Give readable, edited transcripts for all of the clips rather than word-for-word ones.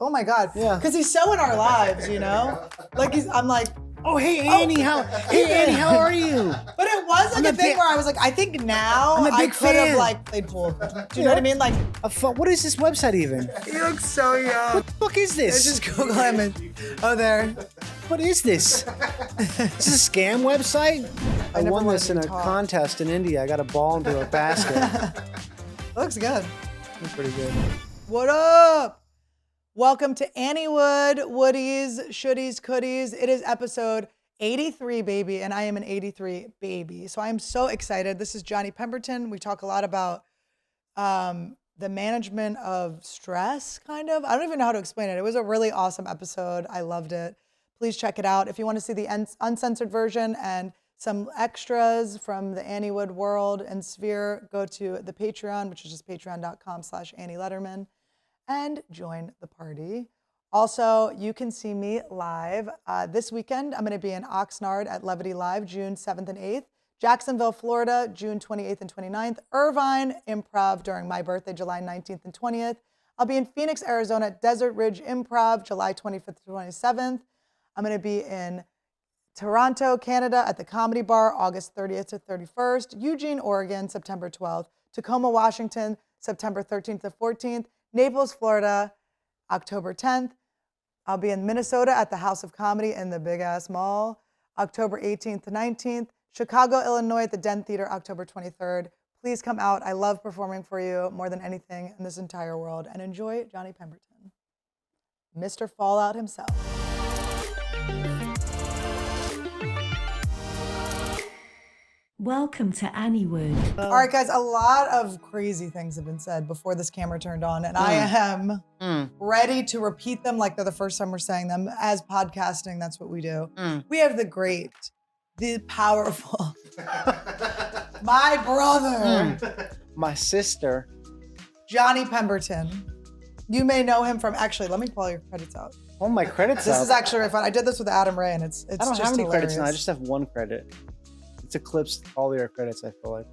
oh my God. Yeah. Because he's so in our lives, you know? Like I'm like, oh, hey, Annie, how are you? but it was like a thing where I was like, I think now I could have like played pool. Do you know what I mean? Like, what is this website even? he looks so young. What the fuck is this? Let's just Google him and, oh, there. What is this? Is this a scam website? I won this in a contest in India. I got a ball into a basket. Looks good. That's pretty good. What up? Welcome to Anniewood, Woodies, Shoodies, Coodies. It is episode 83, baby, and I am an 83 baby. So I am so excited. This is Johnny Pemberton. We talk a lot about the management of stress, kind of. I don't even know how to explain it. It was a really awesome episode. I loved it. Please check it out. If you want to see the uncensored version and some extras from the Anniewood world and sphere, go to the Patreon, which is just patreon.com/Annie Lederman, and join the party. Also, you can see me live this weekend. I'm going to be in Oxnard at Levity Live, June 7th and 8th. Jacksonville, Florida, June 28th and 29th. Irvine Improv during my birthday, July 19th and 20th. I'll be in Phoenix, Arizona at Desert Ridge Improv, July 25th to 27th. I'm going to be in Toronto, Canada at the Comedy Bar, August 30th to 31st. Eugene, Oregon, September 12th. Tacoma, Washington, September 13th to 14th. Naples, Florida, October 10th. I'll be in Minnesota at the House of Comedy in the Big Ass Mall, October 18th to 19th. Chicago, Illinois at the Den Theater, October 23rd. Please come out. I love performing for you more than anything in this entire world. And enjoy Johnny Pemberton, Mr. Fallout himself. Welcome to Anniewood. All right, guys, a lot of crazy things have been said before this camera turned on, and I am ready to repeat them like they're the first time we're saying them. As podcasting, that's what we do. We have the great, the powerful, my brother, my sister, Johnny Pemberton. You may know him from, actually, let me pull your credits out. Oh, my credits This is actually really fun. I did this with Adam Ray, and it's I don't just have any hilarious. credits now. I just have one credit. It's eclipsed all your credits, I feel like.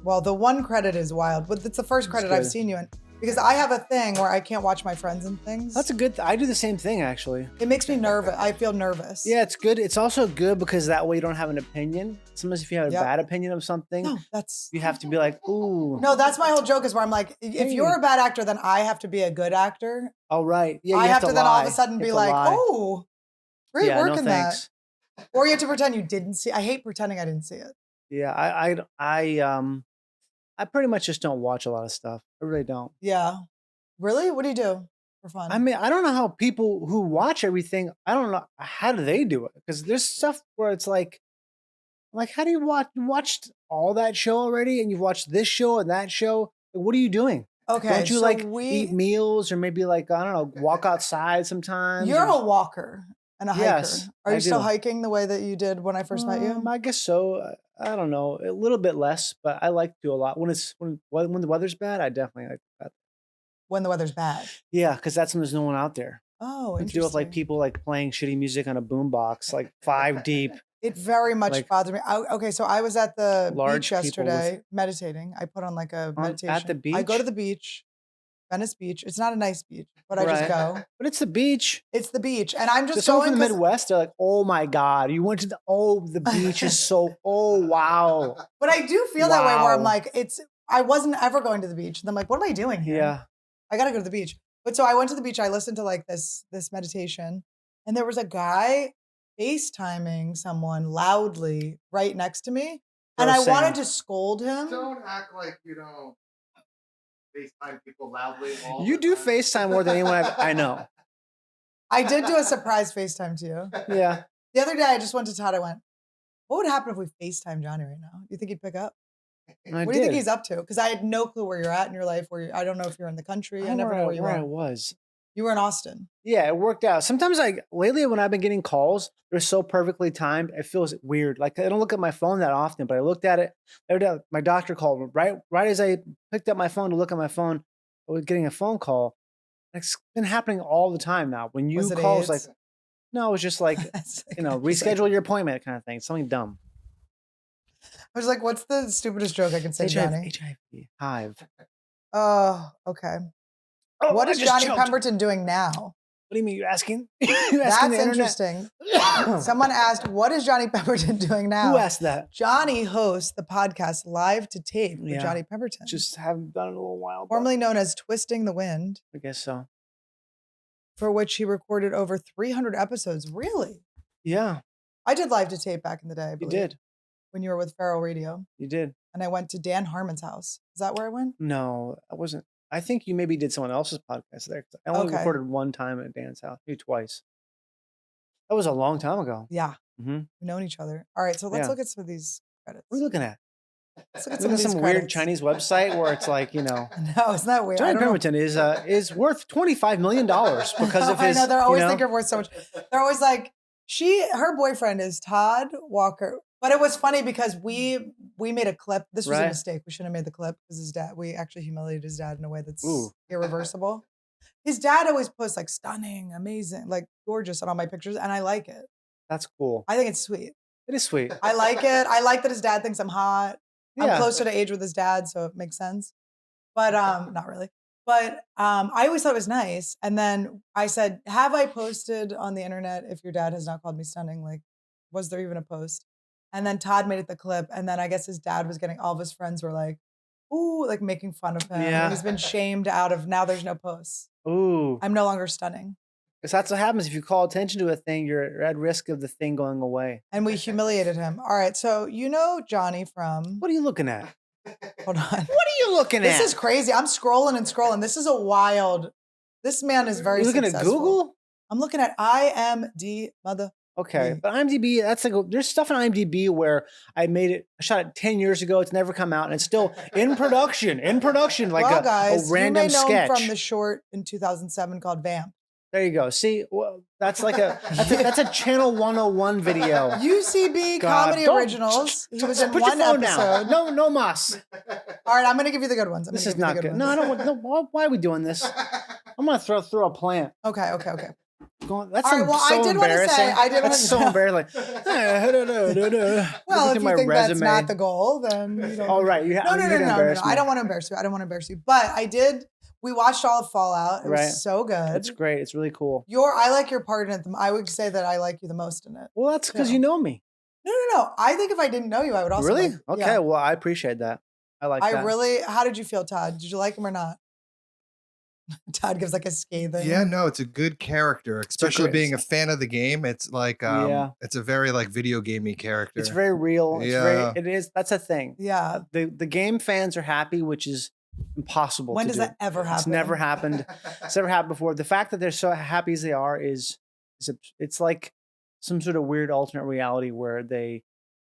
Well, the one credit is wild, but it's the first credit I've seen you in. Because I have a thing where I can't watch my friends and things. That's a good I do the same thing, actually. It makes me nervous. I feel nervous. Yeah, it's good. It's also good because that way you don't have an opinion. Sometimes if you have a bad opinion of something, you have to be like, ooh. No, that's my whole joke is where I'm like, if you're a bad actor, then I have to be a good actor. Oh, right. Yeah, I have to then all of a sudden be like, oh, great work in that. Or you have to pretend you didn't see. I hate pretending I didn't see it. Yeah, I pretty much just don't watch a lot of stuff. I really don't. Yeah. Really? What do you do for fun? I mean, I don't know how people who watch everything, I don't know, how do they do it? Because there's stuff where it's like, how do you watched all that show already and you've watched this show and that show? What are you doing? Okay. Don't you eat meals or maybe I don't know, walk outside sometimes? You're a walker and a hiker. Yes, Are you still hiking the way that you did when I first met you? I guess so. I don't know, a little bit less, but I like to do a lot. When the weather's bad, I definitely like that. When the weather's bad? Yeah, because that's when there's no one out there. Oh, interesting. You deal with people playing shitty music on a boombox, 5 deep. It very much bothered me. Okay, so I was at the beach yesterday meditating. I put on a meditation. At the beach? I go to the beach, Venice Beach. It's not a nice beach, but I just go. But it's the beach. It's the beach. And I'm just going from the Midwest, they're like, oh my God, you went to the beach is so, oh wow. But I do feel that way where I'm like, I wasn't ever going to the beach. And I'm like, what am I doing here? Yeah. I got to go to the beach. But so I went to the beach. I listened to this meditation, and there was a guy FaceTiming someone loudly right next to me. And I wanted to scold him. Don't act like you don't FaceTime people loudly. You do FaceTime more than anyone I know. I did do a surprise FaceTime to you. Yeah. The other day, I just went to Todd. I went, what would happen if we FaceTime Johnny right now? Do you think he'd pick up? What do you think he's up to? Because I had no clue where you're at in your life. I don't know if you're in the country. I never know where you were. I was. You were in Austin. Yeah, it worked out. Sometimes lately when I've been getting calls, they're so perfectly timed. It feels weird. I don't look at my phone that often, but I looked at it. My doctor called me right as I picked up my phone to look at my phone. I was getting a phone call. It's been happening all the time now. When you call, it's no, it was just reschedule your appointment kind of thing. Something dumb. I was like, what's the stupidest joke I can say, Johnny? HIV. Hive. Oh, okay. What is Johnny Pemberton doing now? What do you mean? You're asking? You're asking That's the internet? interesting. Someone asked, what is Johnny Pemberton doing now? Who asked that? Johnny hosts the podcast Live to Tape with Yeah. Johnny Pemberton. Just haven't done it in a little while. but formerly known as Twisting the Wind, I guess so. for which he recorded over 300 episodes. Really? Yeah, I did Live to Tape back in the day. I you believe, did. when you were with Feral Radio. You did. And I went to Dan Harmon's house. Is that where I went? No, I wasn't. I think you maybe did someone else's podcast there. 'Cause I only Okay. recorded one time at Dan's house, maybe twice. That was a long time ago. Yeah. Mm-hmm. We've known each other. All right. So let's Yeah. look at some of these credits. What are you looking at? Let's look at Look some at of these some weird credits. Chinese website where it's like, No, isn't that weird? I Johnny don't know. Pemberton is worth $25 million because of I his. know they're always you know, thinking worth so much. They're always like, her boyfriend is Todd Walker. But it was funny because we made a clip. This was a Right. mistake. We shouldn't have made the clip because his dad. We actually humiliated his dad in a way that's Ooh. irreversible. His dad always posts like stunning, amazing, like gorgeous on all my pictures, and I like it. That's cool. I think it's sweet. It is sweet. I like it. I like that his dad thinks I'm hot. I'm Yeah. closer to age with his dad, so it makes sense. But not really. But I always thought it was nice. And then I said, have I posted on the internet if your dad has not called me stunning? Like, was there even a post? And then Todd made it the clip. And then I guess his dad was getting, all of his friends were like, ooh, like making fun of him. Yeah. He's been shamed out of, now there's no posts. Ooh. I'm no longer stunning. Because that's what happens. If you call attention to a thing, you're at risk of the thing going away. And we humiliated him. All right. So you know Johnny from, What are you looking at? hold on. What are you looking This at? is crazy. I'm scrolling and scrolling. This is a wild, this man is very You looking successful. at Google? I'm looking at IMD mother. Okay, Yeah. but IMDb, that's like there's stuff on IMDb where I shot it 10 years ago. It's never come out, and it's still in production. Like Well, a guys, random you may know sketch. him from the short in 2007 called Vamp. There you go. See, well, that's like that's a Channel 101 video. UCB God, Comedy don't- Originals. He was in Put one your phone episode. down. No mas. All right, I'm going to give you the good ones. This is not good. No, I don't want. No, why are we doing this? I'm gonna throw a plant. Okay. That's All right, well, so I did wanna say- embarrassing. I did wanna That's so say- embarrassing. Well, Look if at you think that's resume. not the goal, then you don't. Oh, right. No. You're gonna embarrass me. I don't want to embarrass you. I don't want to embarrass you. But I did. We watched all of Fallout. It Right. was so good. That's great. It's really cool. I like your part in it. I would say that I like you the most in it. Well, that's because Yeah. you know me. No. I think if I didn't know you, I would also Really? like- Okay. yeah. Well, I appreciate that. I like that. How did you feel, Todd? Did you like him or not? Todd gives like a scathing. Yeah, no, it's a good character, especially great- being a fan of the game. It's like, Yeah. it's a very like video gamey character. It's very real. It's Yeah. it is. That's a thing. Yeah. The game fans are happy, which is impossible. When to does do. that ever happen? It's never happened. It's never happened before. The fact that they're so happy as they are it's like some sort of weird alternate reality where they,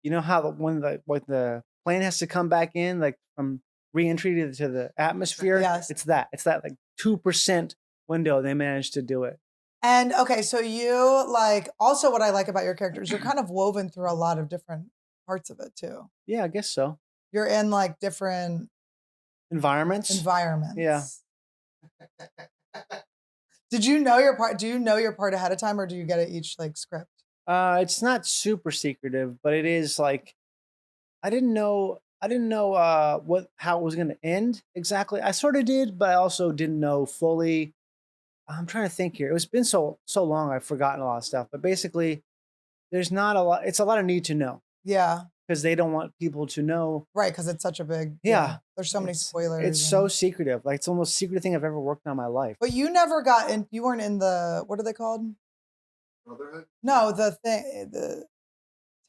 you know how when the plane has to come back in like from re-entry to the atmosphere. Yes. It's that like 2% window they managed to do it. And okay, so you like also what I like about your character is you're kind of woven through a lot of different parts of it too. Yeah, I guess so. You're in like different Environments. environments. Yeah. Did you know your part? Do you know your part ahead of time, or do you get it each like script? It's not super secretive, but it is like I didn't know how it was going to end exactly. I sort of did, but I also didn't know fully. I'm trying to think here. It's been so long, I've forgotten a lot of stuff. But basically, there's not a lot. It's a lot of need to know Yeah, because they don't want people to know. right. Because it's such a big. Yeah. There's so many spoilers. It's so secretive. Like it's the most secretive thing I've ever worked on in my life. But you never got in. You weren't in the. What are they called? Brotherhood? No, the thing. The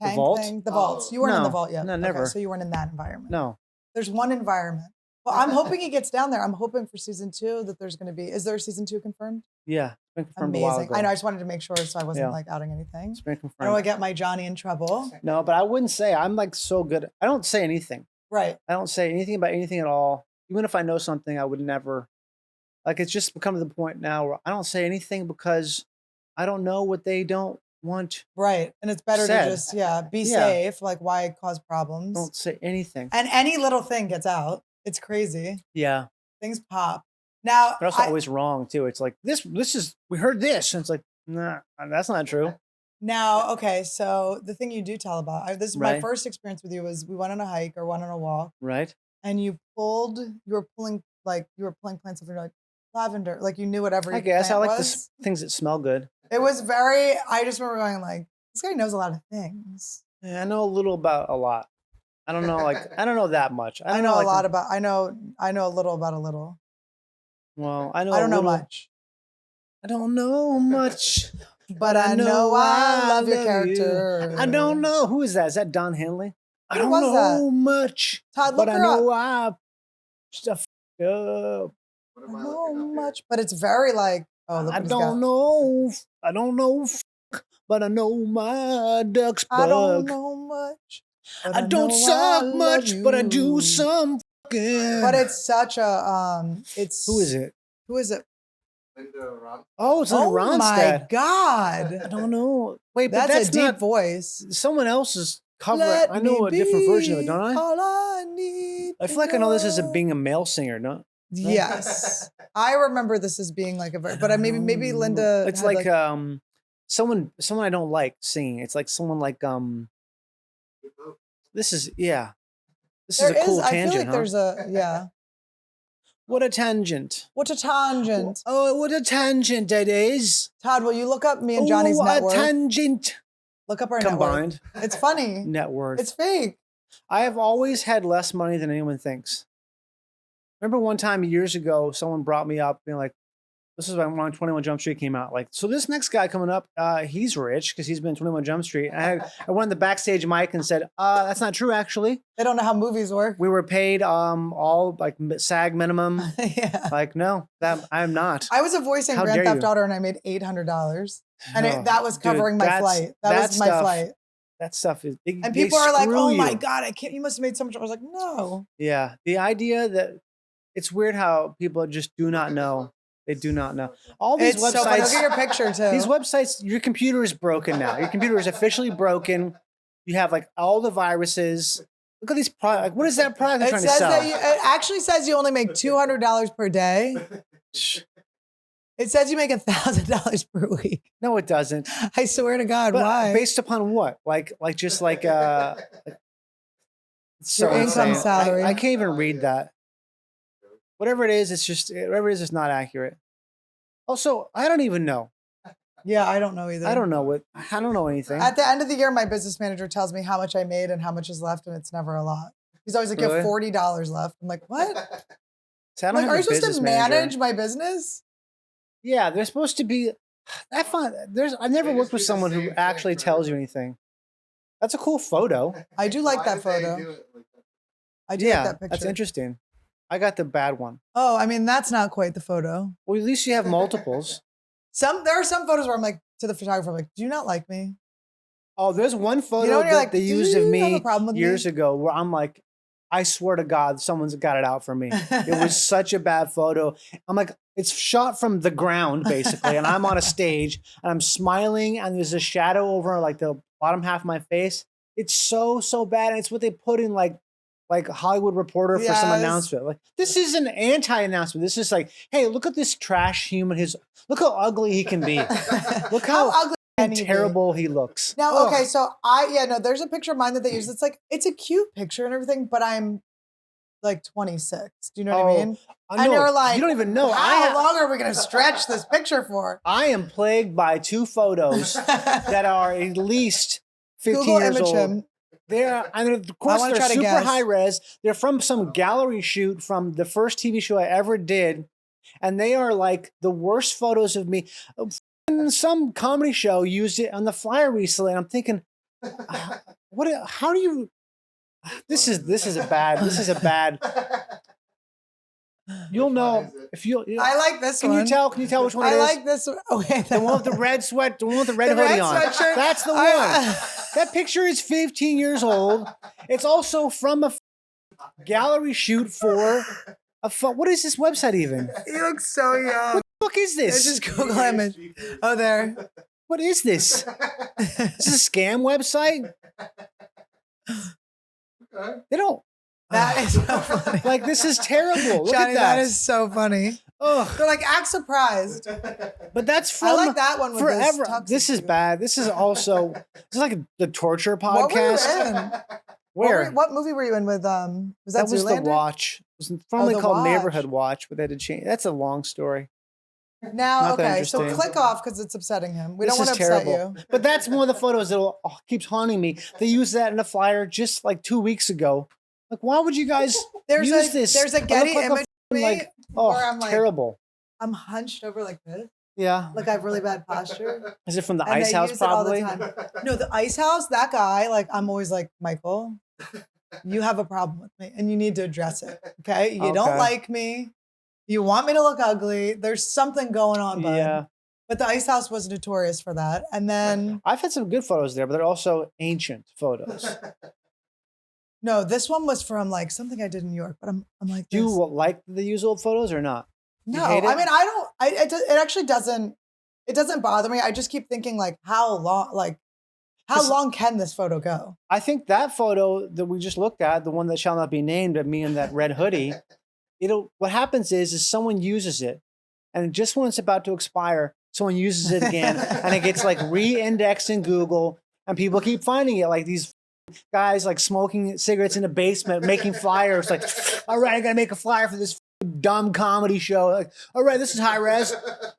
tank vault? thing. The vaults. You weren't in the No, vault yet. no, Okay, never. so you weren't in that environment. No, There's one environment. Well, I'm hoping he gets down there. I'm hoping for season 2 that there's going to be. Is there a season 2 confirmed? yeah, it's been confirmed a while Amazing. ago. I know. I just wanted to make sure so I wasn't Yeah. like outing anything. It's been I don't confirmed. want to get my Johnny in trouble. No, but I wouldn't say I'm like so good. I don't say anything. Right. I don't say anything about anything at all. Even if I know something, I would never. Like it's just become to the point now where I don't say anything because I don't know what they don't want. Right. And it's better Said. to just, be Yeah. safe. Like, why cause problems? Don't say anything. And any little thing gets out. It's crazy. Yeah, Things pop. Now, but also always wrong too. It's like this is we heard this, and it's like nah, that's not true. okay. So the thing you do tell about, this is my Right. first experience with you was we went on a hike or went on a walk Right? and you were pulling plants off. You're like, lavender. Like you knew what every I guess I plant like was. things that smell good. It was very. I just remember going like, this guy knows a lot of things. Yeah, I know a little about a lot. I don't know, like I don't know that much. I know a lot about. I know a little about a little. Well, I know. I don't know little, much. I don't know much, but I know I love your character. I don't know who is that. Is that Don Henley? I don't was know that? much, Todd, look but I her know up. I stuff up. What I am I know looking up here? much, but it's very like. Oh, look I what he's got. don't know. I don't know, but I know my duck's buck. I don't know much. But I don't know suck I much, love but I do you. some fucking. But it's such a It's Who is it? Who is it? Linda Ron. Oh, it's Linda Oh my Ronstadt. God! I don't know. Wait, but That's a deep not voice. someone else's cover. Let I know me a different version of it, don't I? All I need. I feel like I know this as being a male singer, no? Yes, I remember this as being like a very. But maybe Linda. It's had, like someone I don't like singing. It's like someone like This is This is a cool I tangent, feel like huh? there's a What a tangent. What a tangent. Oh, what a tangent it is. Todd, will you look up me and Johnny's net a worth? tangent. Look up our Combined. net worth. It's funny. Net worth. It's fake. I have always had less money than anyone thinks. Remember one time years ago, someone brought me up being like, this is when 21 Jump Street came out. Like, so this next guy coming up, he's rich because he's been 21 Jump Street. I went on the backstage mic and said, that's not true, actually. They don't know how movies work. We were paid all like SAG minimum. Yeah. Like, no, that I'm not. I was a voice in How Grand dare Theft you. Auto and I made $800. And Oh, that was covering dude, my flight. That was my stuff- flight. That stuff is. And people are like, oh my you. God, I can't, you must have made so much. I was like, no. Yeah, the idea that it's weird how people just do not know. They do not know. All these It's so funny. Look websites. at your picture too. These websites, your computer is broken now. Your computer is officially broken. You have like all the viruses. Look at these products. Like, what is that product they're It trying to says sell? that it actually says you only make $200 per day. It says you make $1,000 per week. No, it doesn't. I swear to God, But why? based upon what? Like just like so Your income insane. salary. I can't even read that. Whatever it is, it's not accurate. Also, I don't even know. Yeah, I don't know either. I don't know anything. At the end of the year, my business manager tells me how much I made and how much is left, and it's never a lot. He's always like, you have Really? $40 left. I'm like, what? See, I don't Like, have are a you supposed business to manager. manage my business? Yeah, they're supposed to be. I've never worked with someone who actually tells you anything. That's a cool photo. I do like Why that did they photo. do it like that? I do Yeah, like that picture. that's interesting. I got the bad one. Oh, I mean, that's not quite the photo. Well, at least you have multiples. There are some photos where I'm like, to the photographer, I'm like, do you not like me? Oh, there's one photo You know, when that you're like, they do used you of have me a problem with years me? ago where I'm like, I swear to God, someone's got it out for me. It was such a bad photo. I'm like, it's shot from the ground, basically, and I'm on a stage, and I'm smiling, and there's a shadow over like the bottom half of my face. It's so bad, and it's what they put in like Hollywood Reporter for some Yes. announcement. Like, this is an anti-announcement. This is like, hey, look at this trash human. Look how ugly he can be. Look how ugly can he be? terrible he looks. Now, Ugh. okay, so there's a picture of mine that they use. It's like, it's a cute picture and everything, but I'm like 26. Do you know what I mean? I And know. they're like, You don't even know. How long are we going to stretch this picture for? I am plagued by two photos that are at least 15 Google years image old. him. Of course, wanna they're try to super guess. high res. They're from some gallery shoot from the first TV show I ever did. And they are like the worst photos of me. Some comedy show used it on the flyer recently. And I'm thinking, how do you, this is a bad, you'll know if you, I like this can one. you tell which one it I is? like this one. Okay, The one with the red sweat, the one with the red The hoodie red on. sweatshirt. That's the one. That picture is 15 years old. It's also from a gallery shoot for what is this website even? He looks so young. What the fuck is It's this? just Google image. Oh, there. What is this? This is a scam website? They don't. That is so funny. Like, this is terrible. Look Johnny, at that. that is so funny. Ugh. They're like, act surprised. But that's from I like that one with forever. this tuxedo. This is bad. This is also, this is like the torture What were you podcast. in? Where? What movie were you in with? Was that was Zoolander? The Watch. was formerly the called watch. Neighborhood Watch, but they had to change. That's a long story. Now, Not that okay, so interesting. click off because it's upsetting him. We don't This want to is upset terrible. you. But that's one of the photos that keeps haunting me. They used that in a flyer just like 2 weeks ago. Like, why would you guys use this? There's a I look Getty like image of me like, where I'm like, terrible. I'm hunched over like this. Yeah. Like I have really bad posture. Is it from the And Ice they House use it all the probably? time. No, the Ice House, that guy, like I'm always like, Michael, you have a problem with me and you need to address it. Okay. You don't Okay. like me. You want me to look ugly. There's something going on, bud. Yeah. But the Ice House was notorious for that. And then, I've had some good photos there, but they're also ancient photos. no, this one was from like something I did in New York, but I'm like, Do you this. like the use old photos or not? No, hate it? I mean, I don't, it actually doesn't, it doesn't bother me. I just keep thinking like, how long can this photo go? I think that photo that we just looked at, the one that shall not be named, of me in that red hoodie, what happens is someone uses it, and just when it's about to expire, someone uses it again, and it gets like re-indexed in Google, and people keep finding it. Like these guys like smoking cigarettes in a basement, making flyers. Like, all right, I gotta make a flyer for this dumb comedy show. Like, all right, this is high res.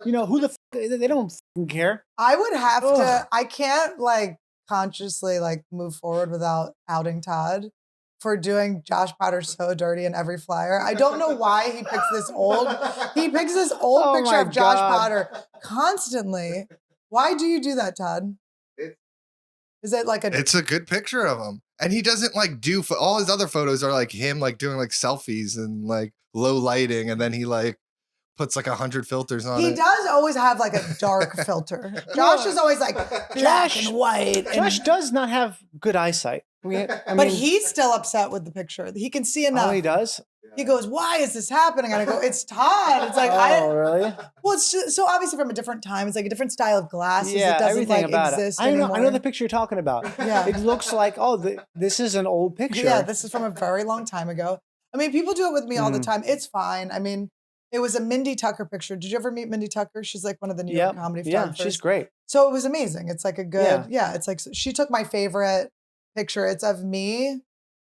You know who they don't care. I would have to, I can't like consciously like move forward without outing Todd for doing Josh Potter so dirty in every flyer. I don't know why he picks this old Oh picture my of Josh God. Potter constantly. Why do you do that, Todd? Is it like It's a good picture of him. And he doesn't like do all his other photos are like him like doing like selfies and like low lighting, and then he like puts like 100 filters on he it. does always have like a dark filter. Josh is always like black and white. Josh does not have good eyesight. But he's still upset with the picture. He can see enough. Oh, he does? He goes, "Why is this happening?" And I go, "It's Todd." It's like, really? well, it's just, so obviously from a different time. It's like a different style of glasses. Yeah, it doesn't everything like about exist it. I know anymore. the picture you're talking about. Yeah. It looks like, this is an old picture. Yeah, this is from a very long time ago. I mean, people do it with me all the Mm. time. It's fine. I mean, it was a Mindy Tucker picture. Did you ever meet Mindy Tucker? She's like one of the New York comedy Yeah, photographers. she's great. So it was amazing. It's like a good, it's like, she took my favorite picture. It's of me,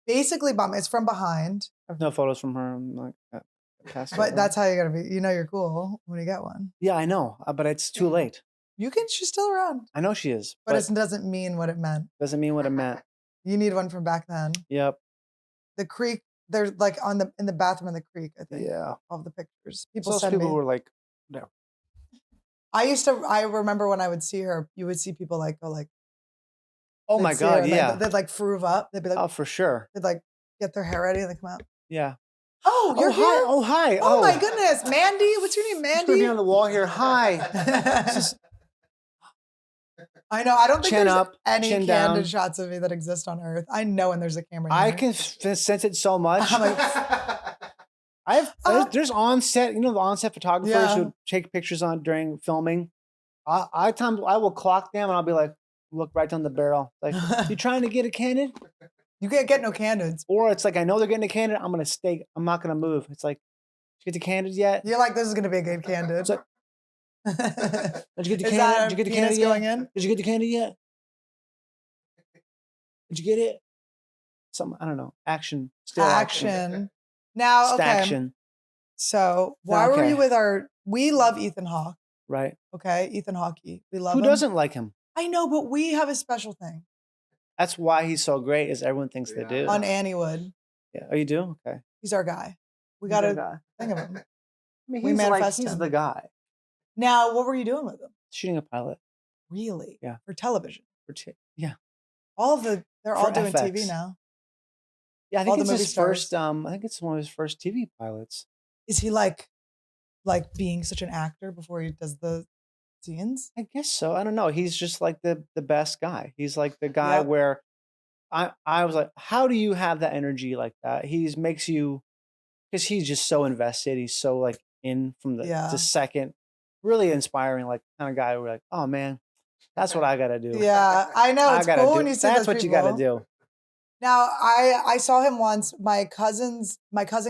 basically, it's from behind. I have no photos from her. I'm like, But that's how you gotta be. You know you're cool when you get one. Yeah, I know, but it's too late. She's still around. I know she is. But it doesn't mean what it meant. Doesn't mean what it meant. You need one from back then. Yep. The creek, they're like in the bathroom in the creek, I think. Yeah. All the pictures. So People those send people me. were like, no. I remember when I would see her, you would see people like go like, Oh my God, yeah. They'd like fruve up. They'd be like, Oh, for sure. they'd like get their hair ready and they come out. Yeah. Oh, you're here? Hi. Oh, hi. Oh my goodness. Mandy. What's your name? It's gonna be Mandy? on the wall here. Hi. I know. I don't think Chin there's up, any chin candid down. shots of me that exist on Earth. I know when there's a camera. I near. can sense it so much. I'm like, There's on-set, the on-set photographers Yeah. who take pictures on during filming. I will clock them and I'll be like, look right down the barrel. Like, you trying to get a candid? you can't get no candids. Or it's like, I know they're getting a candid. I'm gonna stay. I'm not gonna move. It's like, did you get the candid yet? You're like, this is gonna be a good candid. It's like, did you get the Is candid? that Did you get the penis candid yet? going in? Did you get the candid yet? Did you get it? Some, I don't know. Action. Still Action. Now, okay. Action. So why were Okay. you with we love Ethan Hawke. Right. Okay. Ethan Hawke. We love Who him. doesn't like him? I know, but we have a special thing That's why he's so great, is everyone thinks they do. on Anniewood. Yeah. Oh, you do? Okay. He's our guy. We He's got our to guy. think of him. I mean, We he's manifest he's him. the guy. Now, what were you doing with him? Shooting a pilot. Really? Yeah. For television. Yeah. They're all For doing TV FX. now. Yeah, I All think the it's movie his stars. first I think it's one of his first TV pilots. Is he like being such an actor before he does the scenes? I guess so. I don't know. He's just like the best guy. He's like the guy Yep. where I was like, how do you have that energy like that? He makes you, because he's just so invested. He's so like in from the second. Really inspiring, like kind of guy where like, oh man, that's what I gotta do. Yeah, I know. I It's gotta cool do. when you see That's those what you gotta people. do. Now, I saw him once. My cousin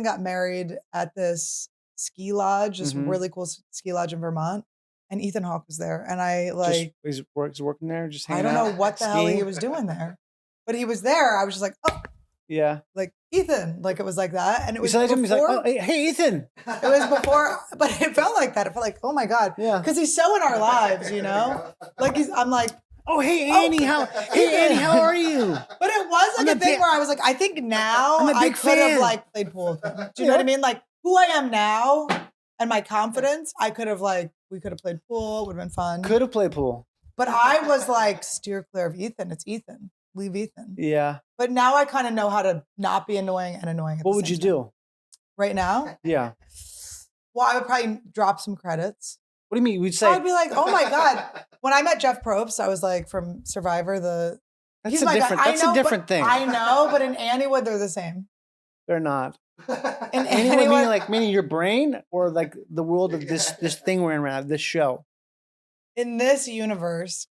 got married at this ski lodge, this Mhm. really cool ski lodge in Vermont, and Ethan Hawke was there. And I like, He's working there, just I hanging don't out. know what the hell he skiing? was doing there, but he was there. I was just like, oh, Yeah. like Ethan. Like it was like that. And it was He's like, before, oh, hey, Ethan. it was before, but it felt like that. It felt like, oh my God. Yeah. Because he's so in our lives, you know? Like I'm like, Oh, hey, Annie, hey, Annie, how are you? but it was like I'm a a thing big- where I was like, I think now I'm a I big could have fan. like played pool with him. Do you know what I mean? Like who I am now and my confidence, I could have like, we could have played pool, would have been fun. Could have played pool. But I was like, steer clear of Ethan. It's Ethan. Leave Ethan. Yeah. But now I kind of know how to not be annoying and annoying at What the would same you time. do? Right now? Yeah. Well, I would probably drop some credits. What do you mean? We'd say I'd be like, oh my God. When I met Jeff Probst, I was like from Survivor, that's he's a my guy. different. I That's know, a different but- thing. I know, but in Anniewood, they're the same. They're not. In Anniewood, meaning your brain or like the world of this thing we're in right now, this show. in this universe,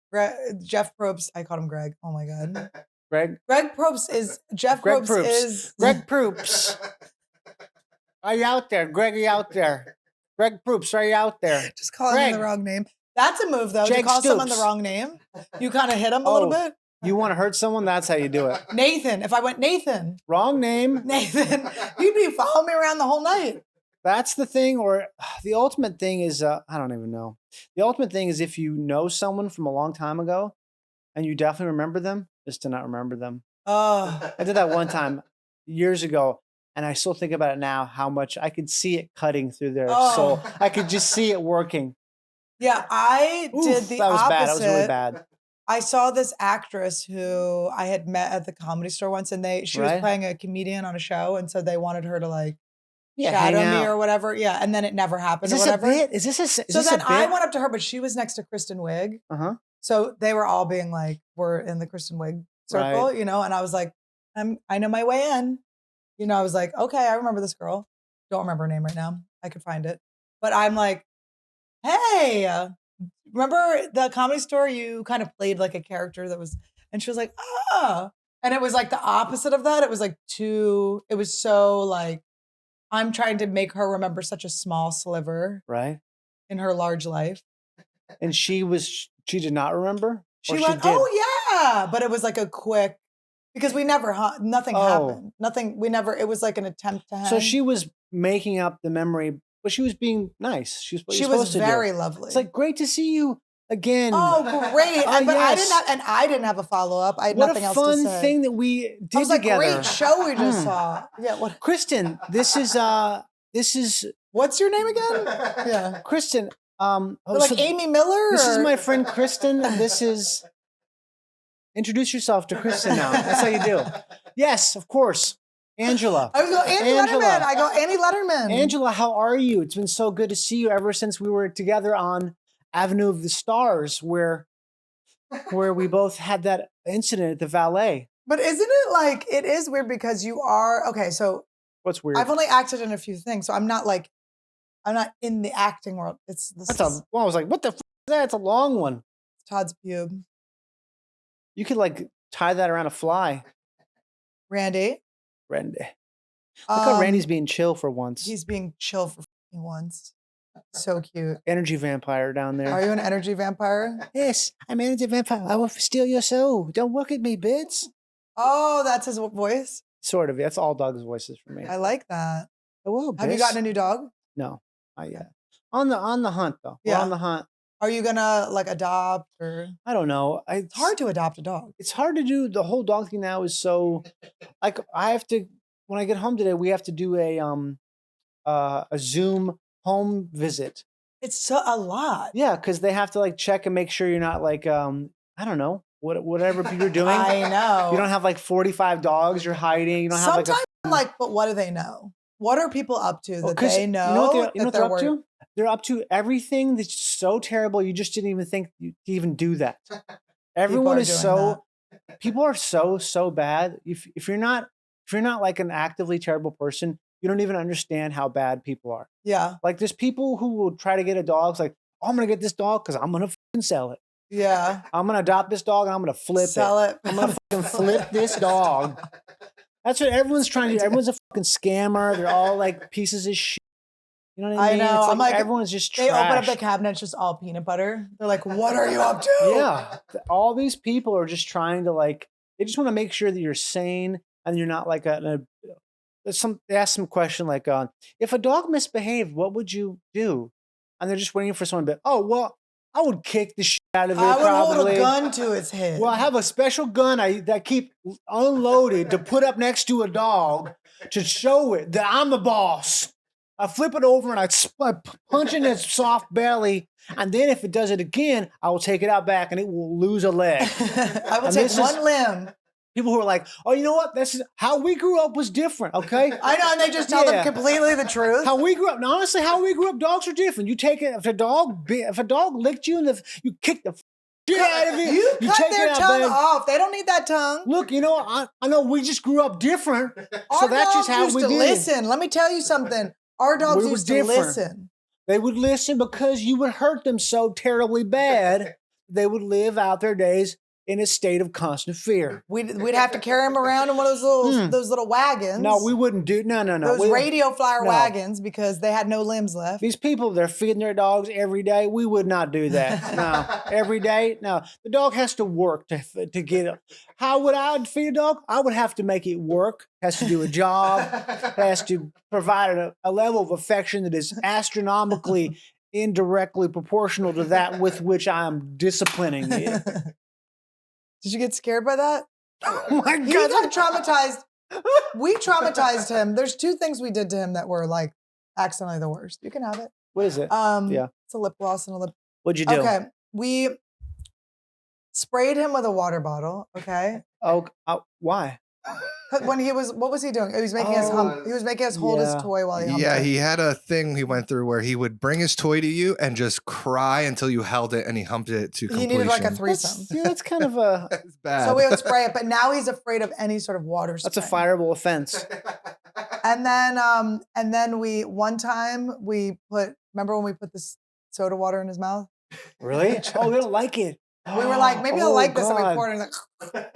Jeff Probst, I called him Greg. Oh my God. Greg Probst is, Jeff Greg Probst Probst. is, Greg Proops. Are you out there? Greg, are you out there? Greg Proops, are you out there? just calling him the Greg. wrong name. That's a move though, to Jag call someone the Stoops. wrong name. You kind of hit him a little Oh. bit. You want to hurt someone? That's how you do it. Nathan, if I went Nathan, Wrong name. you'd be following me around the whole night. That's the thing, or the ultimate thing is, I don't even know. The ultimate thing is if you know someone from a long time ago and you definitely remember them, is to not remember them. Oh, I did that one time years ago, and I still think about it now, how much I could see it cutting through their Oh. soul. I could just see it working. yeah, I Oof, did the that was opposite. bad. That was really bad. I saw this actress who I had met at the Comedy Store once, and she was Right. playing a comedian on a show, and so they wanted her to like Yeah, shadow hang me out. or whatever. Yeah, and then it never happened Is or this a whatever. bit? Is this a? Is So this then a bit? I went up to her, but she was next to Kristen Wiig. Uh-huh. So they were all being like, we're in the Kristen Wiig circle, Right. you know, and I was like, I know my way in. You know, I was like, okay, I remember this girl. Don't remember her name right now. I could find it. But I'm like, hey, remember the Comedy Store? You kind of played like a character that was, and she was like, ah. And it was like the opposite of that. It was like it was so like, I'm trying to make her remember such a small sliver Right. in her large life. And she did not remember? She Or went, did? oh yeah. But it was like a quick, because we never, nothing Oh. happened. Nothing, it was like an attempt to hang. So she was making up the memory, but she was being nice. She was what she you're was supposed to do. very lovely. It's like, great to see you again. oh, great. Oh, But yes. I didn't have a follow-up. I had What nothing a else fun to say. thing that we did I was like, together. great show we just Mm. saw. Yeah. Kristen, this is What's your name again? Yeah. Kristen. Like Amy Miller? This is or- my friend Kristen. This is introduce yourself to Kristen now. That's how you do. Yes, of course. Angela. I was going, Annie Angela. Letterman. I go, Annie Letterman. Angela, how are you? It's been so good to see you ever since we were together on Avenue of the Stars, where we both had that incident at the valet. But isn't it like, it is weird because you are, okay, so What's weird? I've only acted in a few things. So I'm not in the acting world. I was like, what the f- is that? It's a long one. Todd's pube. You could like tie that around a fly. Randy. Randy. Look how Um, Randy's being chill for once. He's being chill for fucking once. So cute. Energy vampire down there. Are you an energy vampire? Yes, I'm energy vampire. I will steal your soul. Don't work at me, bitch. Oh, that's his voice. Sort of. That's all dogs' voices for me. I like that. Hello, Have you gotten a new dog? No, not yet. On the hunt though. We're Yeah. on the hunt. Are you gonna like adopt or? I don't know. It's hard to adopt a dog. It's hard to do. The whole dog thing now is so. Like I have to. When I get home today, we have to do a Zoom home visit. It's a lot. Yeah, because they have to like check and make sure you're not like I don't know whatever you're doing. I know. You don't have like 45 dogs you're hiding. You don't have Sometimes like a. I'm like, but what do they know? What are people up to that Oh, 'cause they know? You know what that they're up to? They're up to everything that's so terrible. You just didn't even think you to even do that. Everyone are is doing so. People are so bad. If you're not like an actively terrible person, you don't even understand how bad people are. Yeah. Like there's people who will try to get a dog. It's like, oh, I'm gonna get this dog because I'm gonna fucking sell it. Yeah. I'm gonna adopt this dog and I'm gonna flip Sell it. it. I'm gonna fucking flip this dog. That's what everyone's trying to do. Everyone's a fucking scammer. They're all like pieces of shit. You know what I I mean? know. It's I'm like, everyone's just They open up trash. the cabinet, it's just all peanut butter. They're like, what are you up to? Yeah. All these people are just trying to like, they just want to make sure that you're sane and you're not like they ask some question like, if a dog misbehaved, what would you do? And they're just waiting for someone to be, oh, well, I would kick the shit out of it. I would hold probably. a gun to its head. Well, I have a special gun that keep unloaded to put up next to a dog to show it that I'm the boss. I flip it over and I punch in its soft belly. And then if it does it again, I will take it out back and it will lose a leg. I will take one limb. People who are like, oh, you know what? This is how we grew up was different, okay? I know, and they just tell them completely the truth. How we grew up, now, honestly, how we grew up, dogs are different. You take it, if a dog licked you, you kick the shit out of it. You cut take their it out, tongue babe. off. They don't need that tongue. Look, you know, I know we just grew up different, so Our that's just dogs how used we to did listen. Let me tell you something. Our dogs We were used to different. listen. They would listen because you would hurt them so terribly bad. They would live out their days in a state of constant fear. We'd have to carry them around in one of those little wagons. No, we wouldn't do. No. Those radio flyer No. wagons because they had no limbs left. These people, they're feeding their dogs every day. We would not do that. No, every day. No, the dog has to work to get it. How would I feed a dog? I would have to make it work. Has to do a job. Has to provide a level of affection that is astronomically indirectly proportional to that with which I am disciplining it. Did you get scared by that? Oh my He God. got traumatized. We traumatized him. There's two things we did to him that were like accidentally the worst. You can have it. What is it? Yeah. It's a lip gloss and a lip. What'd you do? Okay. We sprayed him with a water bottle. Okay. Oh, why? When what was he doing? He was making us hump. He was making us hold his Yeah. toy while he humped Yeah, it. he had a thing he went through where he would bring his toy to you and just cry until you held it and he humped it to He completion. needed like a threesome. That's kind of a That's bad. So we would spray it, but now he's afraid of any sort of water spray. that's a fireable offense. And then we one time remember when we put this soda water in his mouth? Really? Oh, they don't like it. We were like, maybe he'll like this, and we God. poured it. And like,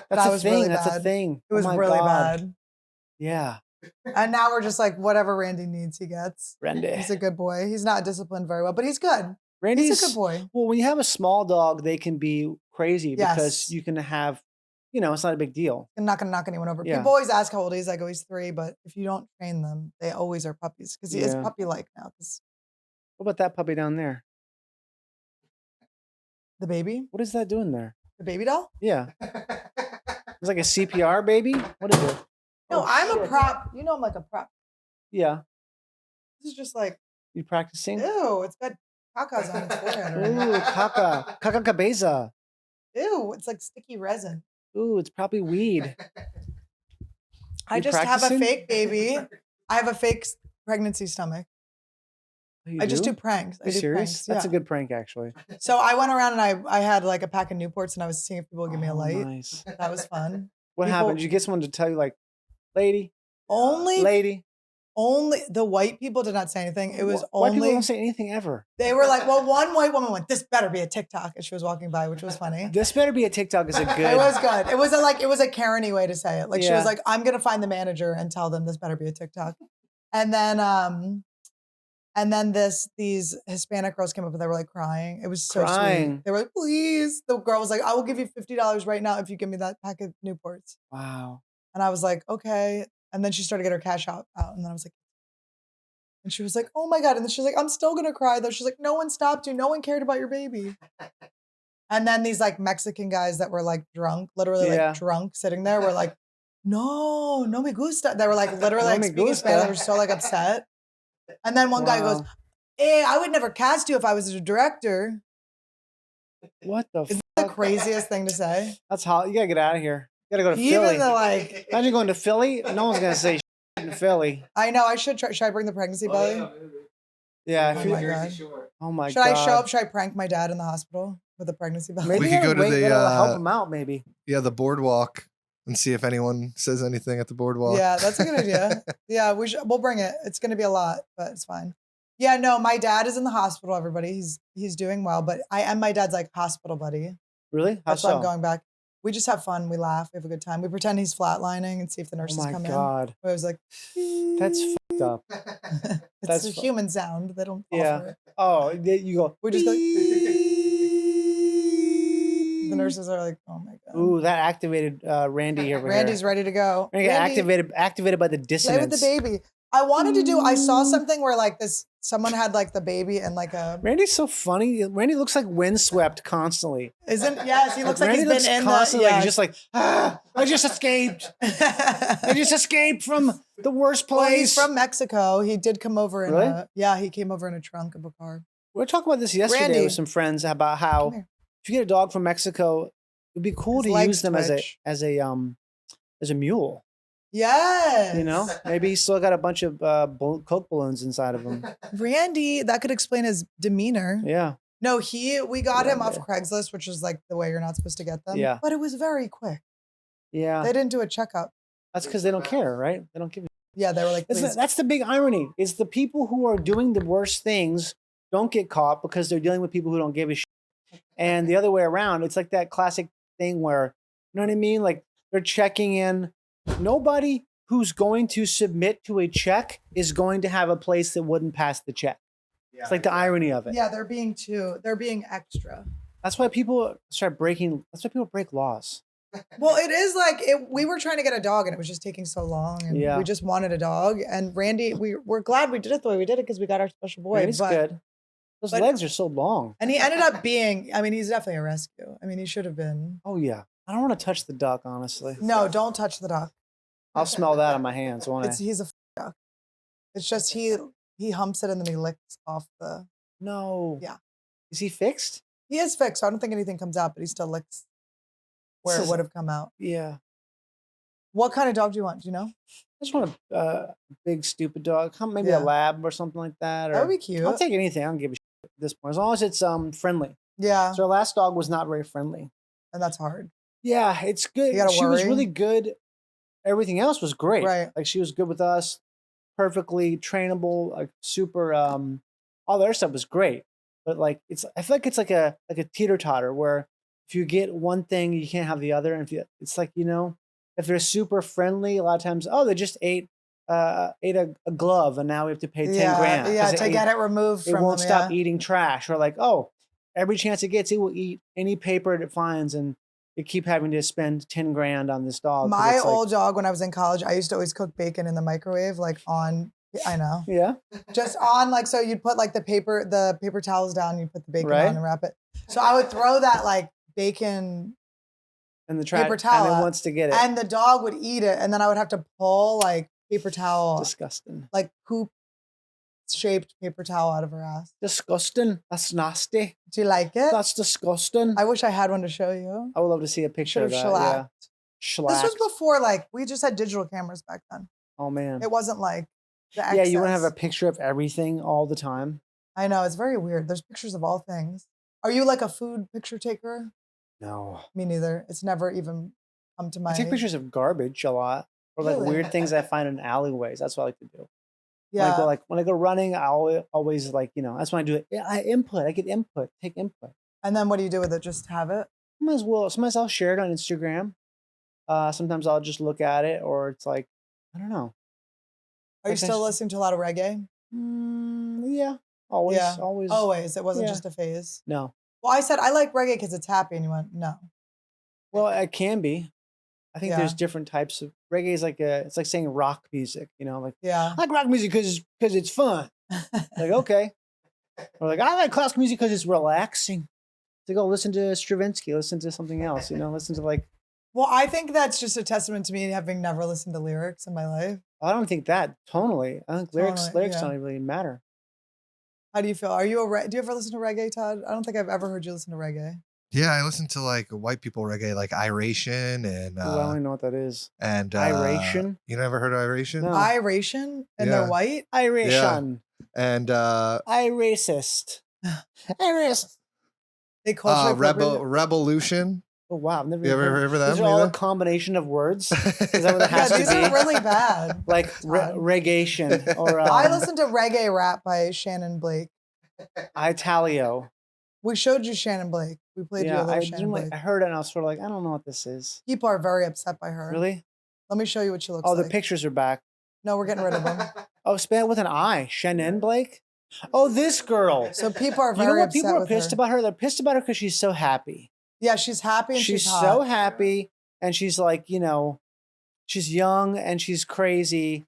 That's that a was thing. really That's a bad. thing. It was Oh my really God. bad. Yeah. And now we're just like, whatever Randy needs, he gets. Randy. He's a good boy. He's not disciplined very well, but he's good. Randy's He's a good boy. Well, when you have a small dog, they can be crazy because Yes. you can have, it's not a big deal. I'm not gonna knock anyone over. Yeah. People always ask how old he is. I go, he's 3, but if you don't train them, they always are puppies because he is Yeah. puppy-like now. 'Cause What about that puppy down there? the baby, What is that doing there? the baby doll. Yeah. It's like a CPR baby? What is it? No, Oh, I'm a shit. prop. You know, I'm like a prop. Yeah. This is just like, You practicing? ew, it's got cacas on its forehead. already. Ooh, caca cabeza. Ew, it's like sticky resin. Ooh, it's probably weed. I You just have practicing? a fake baby. I have a fake pregnancy stomach. Oh, you I just do pranks. Are you serious? Pranks, That's a yeah. good prank, actually. So I went around and I had like a pack of Newports and I was seeing if people would give me a Oh, light. nice. That was fun. What People- happened? Did you get someone to tell you, like, lady, Only the white people did not say anything. It was White people only don't say anything ever. they were like, well, one white woman went, "This better be a TikTok," as she was walking by, which was funny. This better be a TikTok. Is a good. It was good. It was a Karen-y way to say it. Like she Yeah. was like, "I'm gonna find the manager and tell them this better be a TikTok." And then these Hispanic girls came up and they were like crying. It was so Crying. sweet. They were like, "Please." The girl was like, "I will give you $50 right now if you give me that pack of Newports." Wow. And I was like, "Okay." And then she started to get her cash out, and then I was like, and she was like, "Oh my God." And then she's like, "I'm still gonna cry though." She's like, "No one stopped you. No one cared about your baby." And then these like Mexican guys that were like drunk, literally Yeah. like drunk, sitting there were like, no me gusta. They were like literally No like me speaking Spanish. They gusta. were so like upset. And then one guy goes, Wow. "Hey, I would never cast you if I was a director." What the Isn't fuck? that the craziest thing to say? That's hot. You gotta get out of here. You gotta go to Even Philly. the like, Imagine going to Philly. No one's gonna say shit in Philly. I know I should try. Should I bring the pregnancy belly? Yeah. Oh If you, my God. oh my Should God. I show up? Should I prank my dad in the hospital with a pregnancy belly? Maybe We could that'll go to the, that'll help him out. Maybe. Yeah, the boardwalk and see if anyone says anything at the boardwalk. Yeah, that's a good idea. Yeah, we'll bring it. It's going to be a lot, but it's fine. Yeah, no, my dad is in the hospital. Everybody, he's doing well, but I am my dad's like hospital buddy. Really? How That's why I'm so? going back. We just have fun. We laugh. We have a good time. We pretend he's flatlining and see if the Oh nurses my come God. in. I was like, That's fucked up. it's that's a fu- human sound. They don't Yeah. offer it. Oh, you go. We just go. The nurses are like, oh my god. Ooh, that activated Randy over Randy's here. ready to go. Randy got activated by the Play dissonance. with the baby. I wanted to do. I saw something where like someone had like the baby and like a. Randy's so funny. Randy looks like windswept constantly. Yes, he looks like Randy he's looks been in constantly the. like, just like, I just escaped. I just escaped from the worst place. Well, he's from Mexico. He did come over in Really? he came over in a trunk of a car. We were talking about this yesterday Randy. with some friends about how Come here. if you get a dog from Mexico, it'd be cool His to legs use them twitch. as a mule. Yes. You know, maybe he's still got a bunch of Coke balloons inside of him. Randy, that could explain his demeanor. Yeah. No, we got him off Randy. Craigslist, which is like the way you're not supposed to get them. Yeah. But it was very quick. Yeah. They didn't do a checkup. That's because they don't care, right? They don't give a Yeah, they were like, please. That's the big irony is the people who are doing the worst things don't get caught because they're dealing with people who don't give a shit. And the other way around, it's like that classic thing where, you know what I mean? Like they're checking in. Nobody who's going to submit to a check is going to have a place that wouldn't pass the check. It's like the irony of it. Yeah, they're being extra. That's why people break laws. Well, it is like we were trying to get a dog and it was just taking so long and Yeah. we just wanted a dog. And Randy, we're glad we did it the way we did it because we got our special boy. Randy's good. Those but- legs are so long. And he ended up being, I mean, he's definitely a rescue. I mean, he should have been. Oh yeah. I don't want to touch the duck, honestly. No, don't touch the duck. I'll smell that on my hands, won't I? He's a duck. It's just he humps it and then he licks off the. No. Yeah. Is he fixed? He is fixed. So I don't think anything comes out, but he still licks where it would have come out. Yeah. What kind of dog do you want? Do you know? I just want a big stupid dog. Maybe Yeah. a lab or something like that. Or That would be cute. I'll take anything. I don't give a shit at this point, as long as it's friendly. Yeah, So our last dog was not very friendly. and that's hard. Yeah, it's good. You gotta She was worry. really good. Everything else was great. Right. Like she was good with us, perfectly trainable, like super. All their stuff was great, but like I feel like it's like a teeter totter where if you get one thing, you can't have the other. And it's like, if they're super friendly, a lot of times, they just ate a glove and now we have to pay 10 grand. Yeah, 'cause to get it removed it from won't them, stop yeah. eating trash. Or like, every chance it gets, it will eat any paper it finds, and you keep having to spend 10 grand on this dog. 'cause My it's like- old dog, when I was in college, I used to always cook bacon in the microwave, like I know. Yeah. Just on like, so you'd put like the paper towels down, you put the bacon Right. on and wrap it. So I would throw that like bacon And the trash, paper towel and it out, wants to get it. and the dog would eat it. And then I would have to pull like paper towel, Disgusting. like poop shaped paper towel out of her ass. Disgusting. That's nasty. Do you like it? That's disgusting. I wish I had one to show you. I would love to see a picture Should of have that. shellacked. Yeah. This was Shellacked. before like we just had digital cameras back then. Oh man. It wasn't like the Yeah, you want to have a excess. picture of everything all the time. I know, it's very weird. There's pictures of all things. Are you like a food picture taker? No. Me neither. It's never even come to my. I take pictures of garbage a lot. Or like Really? weird things I find in alleyways. That's what I like to do. Yeah. When I go running, I always like, that's when I do it. Yeah, I get input, take input. And then what do you do with it? Just have it? Sometimes I'll share it on Instagram. Sometimes I'll just look at it, or it's like, I don't know. Are you Like I still s- listening to a lot of reggae? Yeah, always, Yeah. always. Always. It wasn't Yeah. just a phase. No. Well, I said I like reggae because it's happy, and you went no. Well, it can be. I think there's Yeah. different types of reggae. Is like it's like saying rock music. Like Yeah. I like rock music because it's fun. Like okay, or like I like classical music because it's relaxing. To go listen to Stravinsky, listen to something else. Listen to like. Well, I think that's just a testament to me having never listened to lyrics in my life. I don't think that tonally. I think lyrics Tonally, don't yeah. really matter. How do you feel? Do you ever listen to reggae, Todd? I don't think I've ever heard you listen to reggae. Yeah, I listen to like white people reggae, like iration and Ooh, I don't even know what that is. iration. You never heard of iration? No. Iration, and Yeah. they're white. Iration. And I racist. I racist. They culturally appropriate- revolution. Oh wow, I've never You even ever heard of them? These are all a either? combination of words. Is that what it Yeah, has to these be? are really bad. Like Todd. regation or I listen to reggae rap by Shannon Blake. Italio. We showed you Shannon Blake. We played you a Yeah, little I, Shannon Blake. I heard it and I was sort of like, I don't know what this is. People are very upset by her. Really? Let me show you what she looks Oh, like. the pictures are back. No, we're getting rid of them. Oh, spell it with an I. Shannon Blake? Oh, this girl. So people are You know very what upset people are with pissed her. about her? They're pissed about her because she's so happy. Yeah, she's happy and She's she's hot. so happy, and she's like, she's young and she's crazy.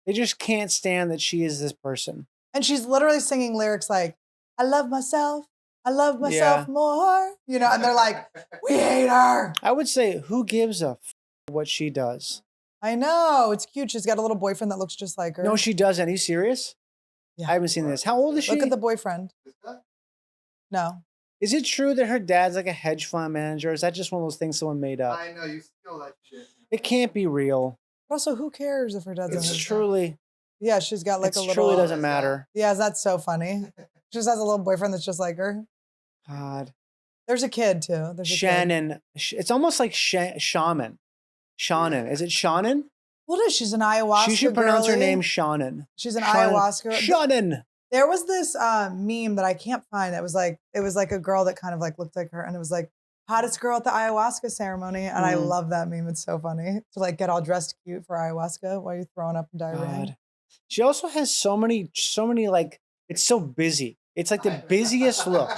They just can't stand that she is this person. And she's literally singing lyrics like, I love myself Yeah. more. And they're like, we hate her. I would say, who gives a what she does? I know. It's cute. She's got a little boyfriend that looks just like her. No, she doesn't. Are you serious? Yeah. I haven't seen this. How old is she? Look at the boyfriend. No. Is it true that her dad's like a hedge fund manager? Or is that just one of those things someone made up? I know you steal that shit. It can't be real. But also, who cares if her dad's It's in his truly, Yeah, she's got like it a little. truly doesn't matter. Yeah, that's so funny. She just has a little boyfriend that's just like her. God. There's a kid too. There's a kid. Shannon. It's almost like shaman. Shannon. Is it Shannon? What is she's an ayahuasca? She should pronounce her girly. name Shannon. She's an Shannon. ayahuasca. Shannon. There was this meme that I can't find. It was like a girl that kind of like looked like her, and it was like hottest girl at the ayahuasca ceremony. And I love that meme. It's so funny to like get all dressed cute for ayahuasca while you're throwing up and diarrhea. God. She also has so many like, it's so busy. It's like the busiest look.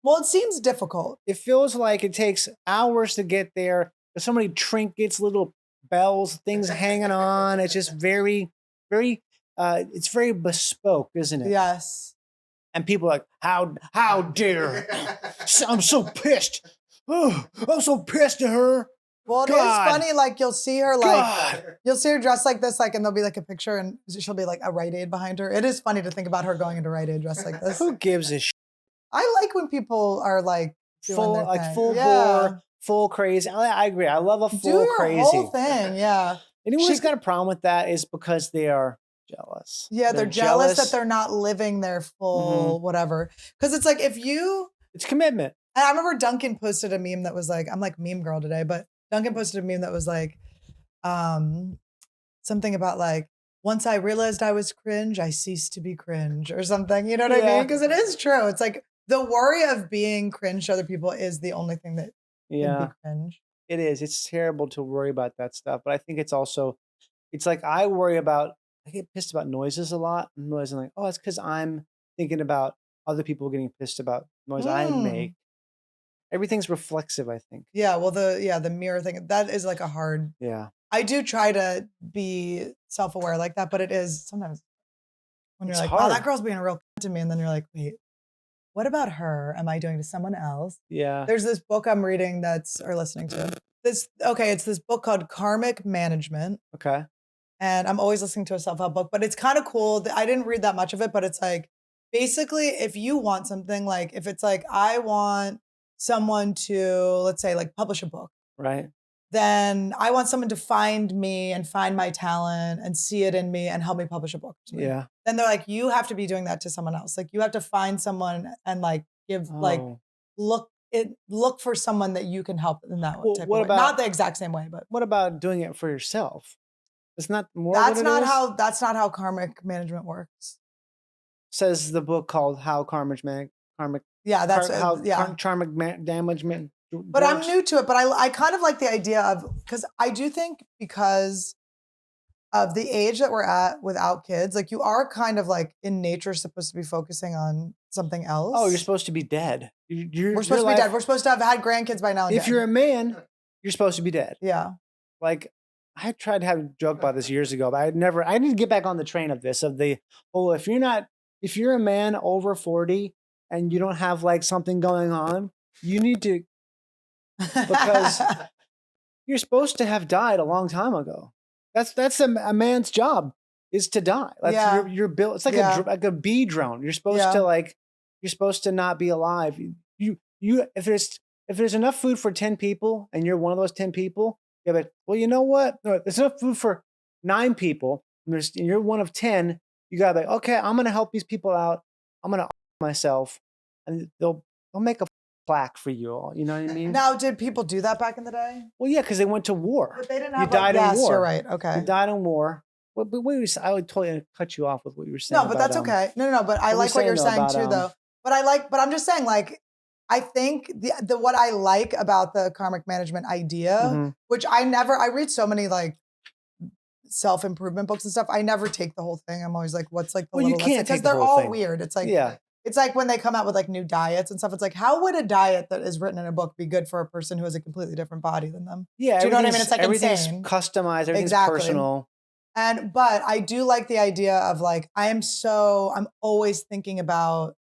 Well, it seems difficult. It feels like it takes hours to get there. There's so many trinkets, little bells, things hanging on. It's just very, very, it's very bespoke, isn't it? Yes. And people are like, how dare, I'm so pissed. Oh, I'm so pissed at her. Well, it God. is funny. Like you'll see her God. you'll see her dressed like this, like, and there'll be like a picture, and she'll be like a Rite Aid behind her. It is funny to think about her going into Rite Aid dressed like this. Who gives a shit? I like when people are like doing Full, their like thing. full Yeah. bore, full crazy. I agree. I love a Do full your crazy. whole thing. Yeah. Anyone She who's got a problem with that is because they are jealous. Yeah, they're jealous that they're not living their full whatever. Because it's like if you. It's commitment. And I remember Duncan posted a meme that was like, I'm like meme girl today, but Duncan posted a meme that was like, something about like, once I realized I was cringe, I ceased to be cringe or something. You know what I mean? Because it is true. It's like the worry of being cringe to other people is the only thing that can be cringe. It is. It's terrible to worry about that stuff. But I think it's also, it's like I get pissed about noises a lot. Noise, I'm like, oh, it's because I'm thinking about other people getting pissed about noise I make. Everything's reflexive, I think. Yeah, well, the mirror thing, that is like a hard. Yeah. I do try to be self-aware like that, but it is sometimes when you're It's like, hard. oh, that girl's being a real to me. And then you're like, wait, what about her? Am I doing to someone else? Yeah. There's this book I'm reading or listening to. It's this book called Karmic Management. Okay. And I'm always listening to a self-help book, but it's kind of cool. I didn't read that much of it, but it's like, basically, if you want something, like if it's like, I want someone to, let's say, like publish a book. Right. Then I want someone to find me and find my talent and see it in me and help me publish a book. Yeah. Then they're like, you have to be doing that to someone else. Like you have to find someone and like give look for someone that you can help in that Well, type what of way. about- Not the exact same way, but What about doing it for yourself? It's not more. that's not how karmic management works. Says the book called How Karmic. Yeah, that's How yeah. karmic damagement. But I'm new to it, but I kind of like the idea of, because I do think because of the age that we're at without kids, like you are kind of like in nature supposed to be focusing on something else. Oh, you're supposed to be dead. We're supposed to be dead. We're supposed to have had grandkids by now. If you're a man, you're supposed to be dead. Yeah. Like I tried to have a joke about this years ago, but I didn't get back on the train of this, of the whole, if you're a man over 40 and you don't have like something going on, you need to, because you're supposed to have died a long time ago. That's a man's job, is to die. That's you're built. It's like a bee drone. You're supposed to you're supposed to not be alive. You if there's enough food for 10 people and you're one of those 10 people, yeah, but well, you know what? No, there's enough food for 9 people. And you're one of 10. You gotta be okay. I'm gonna help these people out. I'm gonna myself, and they'll make a plaque for you all. You know what I mean? Now, did people do that back in the day? Well, yeah, because they went to war. But they didn't You have died in yes, war. you're right. Okay. You died in war. But I would totally cut you off with what you were saying. No, but that's okay. No. But I like what you're saying too, though. But I'm just saying, like, I think the what I like about the karmic management idea, which I read so many like self-improvement books and stuff. I never take the whole thing. I'm always like, what's like the little you can't because take the they're whole all thing. weird. It's like, yeah. It's like when they come out with like new diets and stuff. It's like, how would a diet that is written in a book be good for a person who has a completely different body than them? Yeah, Do you know what I mean? It's like everything's insane. customized, everything's Exactly. personal. But I do like the idea of like, I'm always thinking about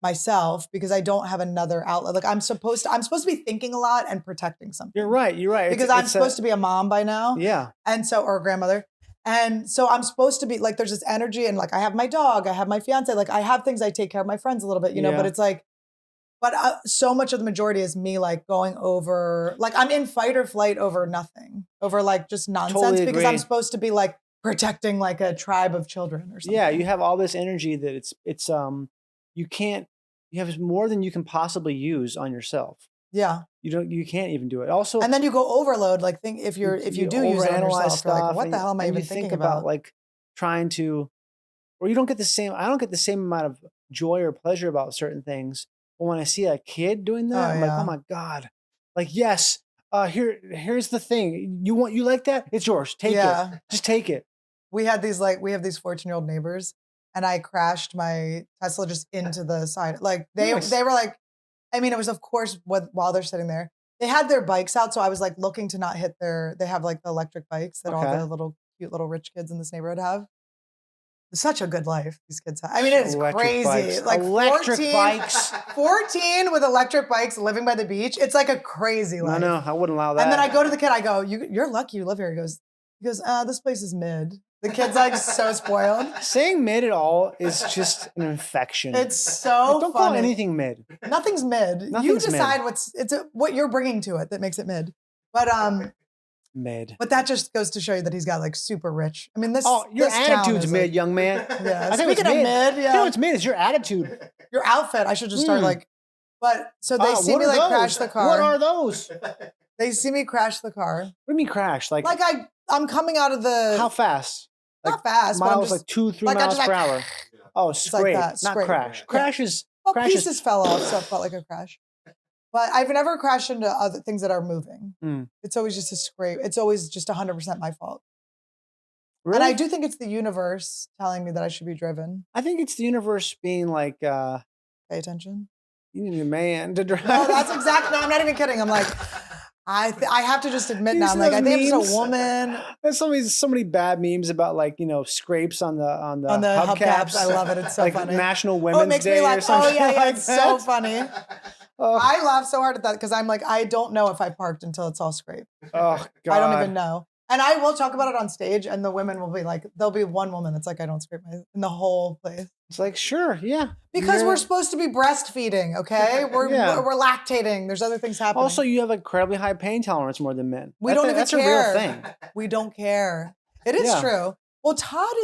myself because I don't have another outlet. Like I'm supposed to be thinking a lot and protecting something. You're right. Because I'm supposed to be a mom by now. Yeah. And so, or a grandmother. And so I'm supposed to be like, there's this energy and like, I have my dog, I have my fiance, like I have things I take care of my friends a little bit, you know, but it's like, so much of the majority is me like going over, like I'm in fight or flight over nothing, over like just nonsense Totally because agree. I'm supposed to be like protecting like a tribe of children or something. Yeah, you have all this energy that you have more than you can possibly use on yourself. Yeah. You can't even do it. Also, And then you go overload, like think if you do use it on yourself, you're like, what the hell am I even thinking about? Like trying to, or you don't get the same, I don't get the same amount of joy or pleasure about certain things. But when I see a kid doing that, I'm like, oh my God. Like, yes, here's the thing. You like that? It's yours. Take it. Just take it. We have these 14-year-old neighbors and I crashed my Tesla just into the side. Like they were like, I mean, it was of course while they're sitting there, they had their bikes out. So I was like looking to not hit they have like the electric bikes that all the little cute little rich kids in this neighborhood have. It's such a good life these kids have. I mean, it's crazy. Bikes. Like electric bikes. 14 with electric bikes living by the beach. It's like a crazy life. No, I wouldn't allow that. And then I go to the kid, I go, you're lucky you live here. He goes, this place is mid. The kid's like so spoiled. Saying mid at all is just an infection. It's so don't funny. call anything mid. Nothing's mid. You Nothing's decide what you're bringing to it that makes it mid. But mid. But that just goes to show you that he's got like super rich. I mean, your this town attitude's is mid, like, young man. Yeah. I think Speaking of mid, You know what's mid? It's your attitude. your outfit. I should just start like. But so they see what me are like those? crash the car. What are those? They see me crash the car. What do you mean crash? Like I'm coming out of the. how fast? Not fast. Miles, like 2-3 miles per hour. Oh, scrape, like that, not scrape. crash. Yeah. Crash is. Well, crash pieces fell off, so it felt like a crash. But I've never crashed into other things that are moving. It's always just a scrape. It's always just 100% my fault. Really? And I do think it's the universe telling me that I should be driven. I think it's the universe being like, pay attention. You need a man to drive. No, that's exactly. No, I'm not even kidding. I'm like, I have to just admit now. I'm like, I think I'm just a woman. There's so many bad memes about like scrapes on the hubcaps. I love it. It's so like funny. National Women's Day or something. Oh yeah, like it's that. so funny. I laugh so hard at that because I'm like, I don't know if I parked until it's all scraped. Oh God. I don't even know. And I will talk about it on stage, and the women will be like, there'll be one woman that's like, I don't scrape in the whole place. It's like, sure, yeah. Because we're supposed to be breastfeeding, okay? We're lactating. There's other things happening. Also, you have incredibly high pain tolerance more than men. We don't even that's care. a real thing. We don't care. It is true. Well, Todd